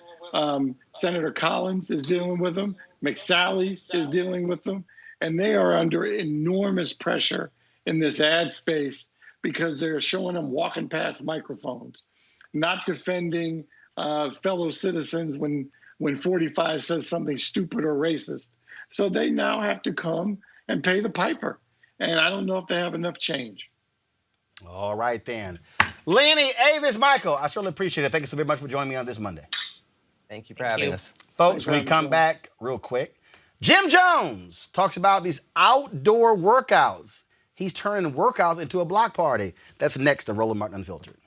Senator Collins is dealing with them. McSally is dealing with them. And they are under enormous pressure in this ad space because they're showing them walking past microphones, not defending fellow citizens when 45 says something stupid or racist. So they now have to come and pay the piper. And I don't know if they have enough change. All right, then. Lenny, Avis, Michael, I certainly appreciate it. Thank you so very much for joining me on this Monday. Thank you for having us. Folks, when we come back real quick, Jim Jones talks about these outdoor workouts. He's turning workouts into a block party. That's next on Roland Martin Unfiltered.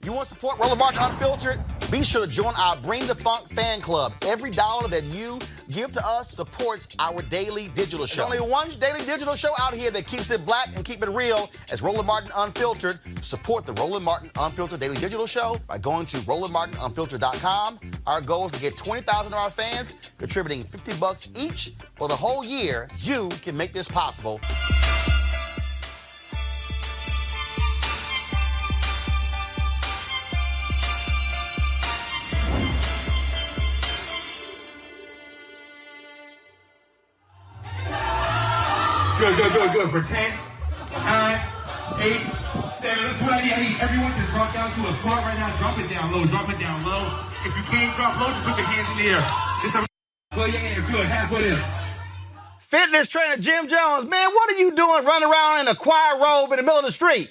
You want to support Roland Martin Unfiltered? Be sure to join our Bring the Funk fan club. Every dollar that you give to us supports our daily digital show. There's only one daily digital show out here that keeps it black and keep it real as Roland Martin Unfiltered. Support the Roland Martin Unfiltered daily digital show by going to RolandMartinUnfiltered.com. Our goal is to get 20,000 of our fans contributing $50 each for the whole year. You can make this possible. Good. For 10, 9, 8, 7. Let's go. I need everyone to drop down to a squat right now. Drop it down low. If you can't drop low, just put your hands in the air. Just put your hands good. Halfway in. Fitness trainer Jim Jones, man, what are you doing running around in a choir robe in the middle of the street?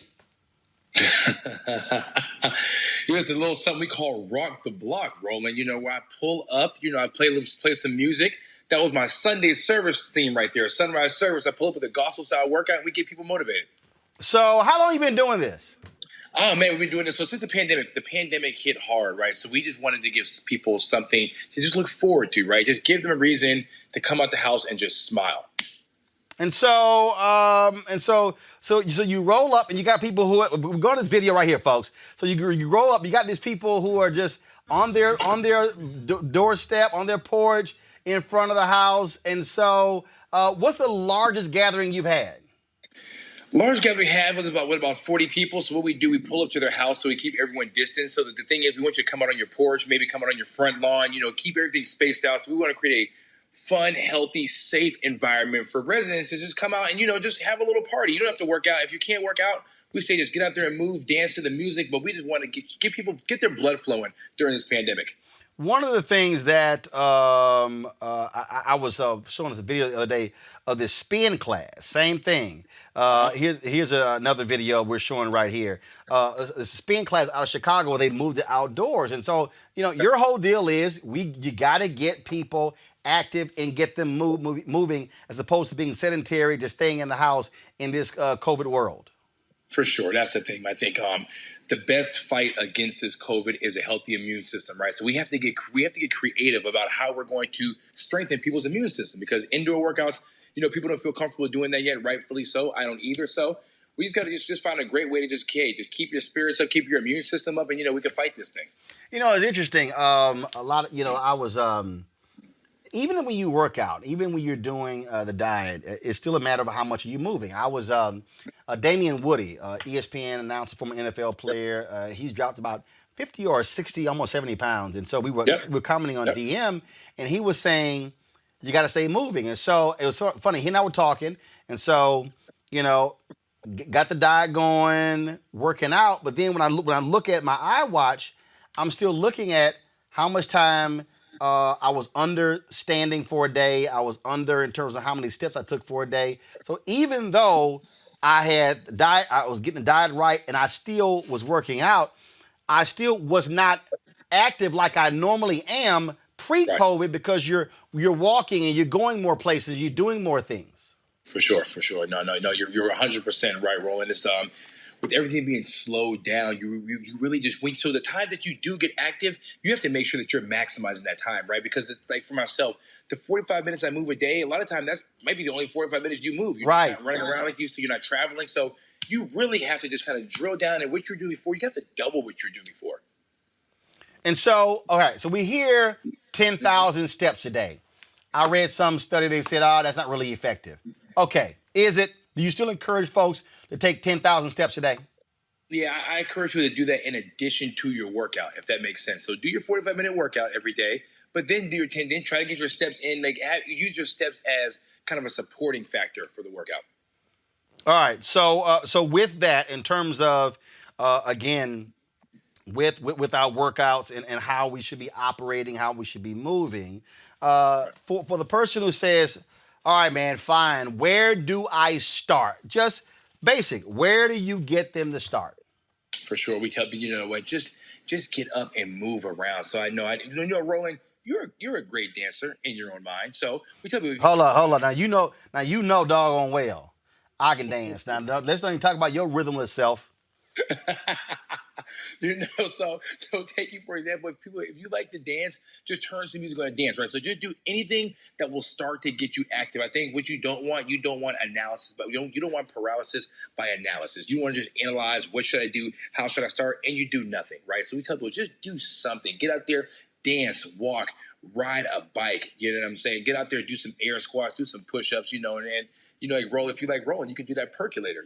It's a little something we call rock the block, Roland. Where I pull up, I play some music. That was my Sunday service theme right there. Sunrise service. I pull up with a gospel style workout and we get people motivated. So how long you been doing this? Oh man, we've been doing this. So since the pandemic hit hard, right? So we just wanted to give people something to just look forward to, right? Just give them a reason to come out the house and just smile. And so you roll up and you got people who are, we're going to this video right here, folks. So you roll up, you got these people who are just on their doorstep, on their porch, in front of the house. And so what's the largest gathering you've had? Largest gathering we had was about 40 people. So what we do, we pull up to their house, so we keep everyone distant. So that the thing is, we want you to come out on your porch, maybe come out on your front lawn, keep everything spaced out. So we want to create a fun, healthy, safe environment for residents to just come out and, just have a little party. You don't have to work out. If you can't work out, we say just get out there and move, dance to the music. But we just want to get people, get their blood flowing during this pandemic. One of the things that I was showing us a video the other day of this spin class. Same thing. Here's another video we're showing right here. It's a spin class out of Chicago where they moved it outdoors. And so, your whole deal is you got to get people active and get them moving as opposed to being sedentary, just staying in the house in this COVID world. For sure. That's the thing. I think the best fight against this COVID is a healthy immune system, right? So we have to get creative about how we're going to strengthen people's immune system, because indoor workouts, people don't feel comfortable doing that yet, rightfully so. I don't either. So We just got to just find a great way to just keep your spirits up, keep your immune system up, and we can fight this thing. It's interesting. A lot of I was even when you work out, even when you're doing the diet, it's still a matter of how much are you moving. I was Damian Woody, ESPN announcer, former NFL player. He's dropped about 50 or 60, almost 70 pounds, and so we were commenting on DM, and he was saying you got to stay moving, and so it was so funny. He and I were talking, and so got the diet going, working out, but then when I look at my iWatch, I'm still looking at how much time I was under standing for a day. I was under in terms of how many steps I took for a day. So even though I was getting the diet right, and I still was working out, I still was not active like I normally am pre-COVID because you're walking and you're going more places, you're doing more things. For sure. No, you're 100% right, Roland. It's with everything being slowed down, you really just so the time that you do get active, you have to make sure that you're maximizing that time, right? Because like for myself, the 45 minutes I move a day, a lot of time that's might be the only 45 minutes you move. You're not running around like you used to. You're not traveling, so you really have to just kind of drill down at what you're doing before. You have to double what you're doing before. And so, okay, so we hear 10,000 steps a day. I read some study, they said, that's not really effective. Okay, is it? Do you still encourage folks to take 10,000 steps a day? Yeah, I encourage you to do that in addition to your workout, if that makes sense. So do your 45-minute workout every day, but then do your 10. Then try to get your steps in. Use your steps as kind of a supporting factor for the workout. All right. So with that, in terms of again, with our workouts and how we should be operating, how we should be moving, for the person who says, all right, man, fine. Where do I start? Just basic. Where do you get them to start? For sure. We tell people, just get up and move around. So I know, Roland, you're a great dancer in your own mind. So we tell people. Hold on. Now you know doggone well I can dance. Now let's not even talk about your rhythmless self. So take you for example, if you like to dance, just turn some music on and dance, right? So just do anything that will start to get you active. I think what you don't want analysis, but you don't want paralysis by analysis. You want to just analyze, what should I do, how should I start, and you do nothing, right? So we tell people, just do something. Get out there, dance, walk, ride a bike. You know what I'm saying? Get out there, do some air squats, do some push-ups, and roll. If you like rolling, you can do that percolator,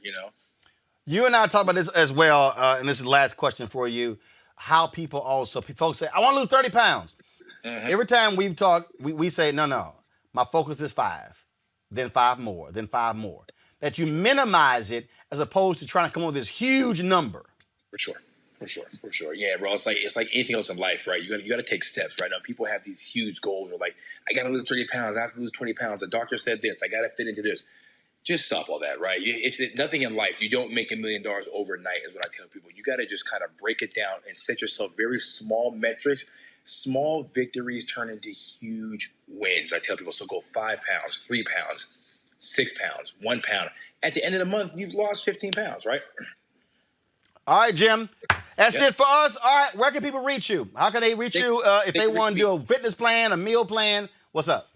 You and I talk about this as well, and this is the last question for you. How folks say, I want to lose 30 pounds. Mm-hmm. Every time we've talked, we say, no, my focus is 5, then 5 more, then 5 more. That you minimize it as opposed to trying to come up with this huge number. For sure. Yeah, bro. It's like anything else in life, right? You got to take steps, right? Now, people have these huge goals. They're like, I got to lose 30 pounds. I have to lose 20 pounds. The doctor said this. I got to fit into this. Just stop all that, right? It's nothing in life. You don't make $1 million overnight, is what I tell people. You got to just kind of break it down and set yourself very small metrics. Small victories turn into huge wins. I tell people, so go 5 pounds, 3 pounds, 6 pounds, 1 pound. At the end of the month, you've lost 15 pounds, right? All right, Jim. That's it for us. All right, where can people reach you? How can they reach you if they want to do a fitness plan, a meal plan? What's up?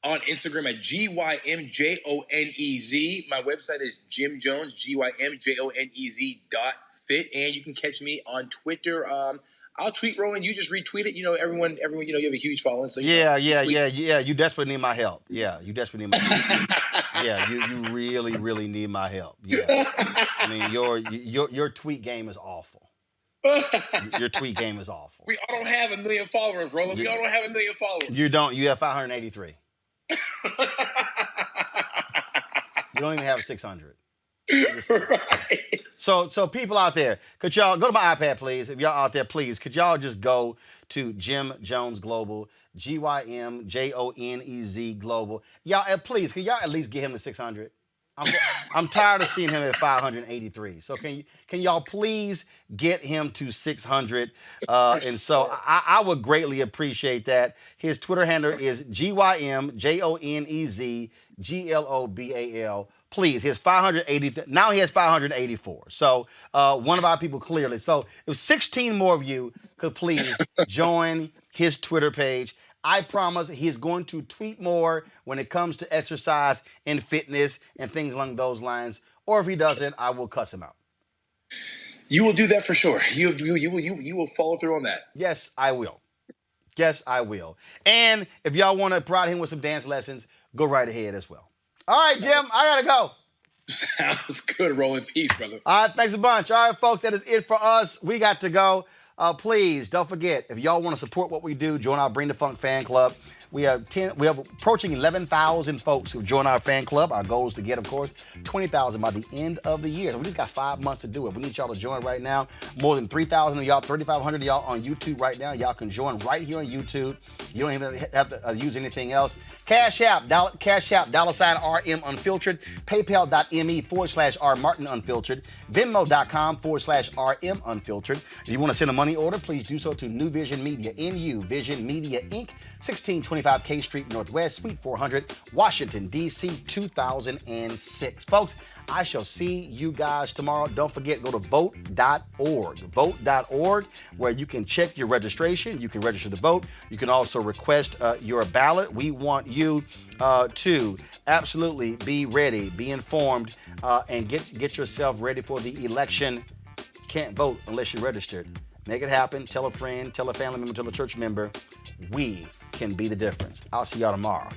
On Instagram at GYMJONEZ. My website is Jim Jones, GYMJONEZ.fit. And you can catch me on Twitter. I'll tweet, Roland. You just retweet it. Everyone, you have a huge following. So yeah. You desperately need my help. Yeah, you desperately need my help. Yeah, you really, really need my help. Yeah. I mean, your tweet game is awful. Your tweet game is awful. We all don't have 1 million followers, Roland. We all don't have 1 million followers. You don't. You have 583. You don't even have 600. Right. So people out there, could y'all go to my iPad, please? If y'all out there, please, could y'all just go to Jim Jones Global, GYMJONEZ Global. Y'all, please, can y'all at least get him to 600? I'm tired of seeing him at 583. So can y'all please get him to 600? And so I would greatly appreciate that. His Twitter handle is GYMJONEZGLOBAL. Please, his 580. Now he has 584. So one of our people clearly. So if 16 more of you could please join his Twitter page. I promise he's going to tweet more when it comes to exercise and fitness and things along those lines or if he doesn't, I will cuss him out. You will do that for sure. You will follow through on that. Yes, I will. Yes, I will. And if y'all want to provide him with some dance lessons, go right ahead as well. All right, Jim, I gotta go. Sounds good, Roland. Peace, brother. All right, thanks a bunch. All right, folks, that is it for us. We got to go. Please don't forget, if y'all want to support what we do, join our Bring the Funk fan club. We have approaching 11,000 folks who join our fan club. Our goal is to get, of course, 20,000 by the end of the year. So we just got 5 months to do it. We need y'all to join right now. More than 3,000 of y'all, 3,500 of y'all on YouTube right now. Y'all can join right here on YouTube. You don't even have to use anything else. Cash App, $RM Unfiltered. PayPal.me/R Martin Unfiltered. Venmo.com/RM Unfiltered. If you want to send a money order, please do so to New Vision Media, NU Vision Media Inc., 1625 K Street Northwest, Suite 400, Washington, D.C., 2006. Folks, I shall see you guys tomorrow. Don't forget, go to vote.org. Vote.org, where you can check your registration. You can register to vote. You can also request your ballot. We want you to absolutely be ready, be informed, and get yourself ready for the election. You can't vote unless you're registered. Make it happen. Tell a friend, tell a family member, tell a church member. We can be the difference. I'll see y'all tomorrow.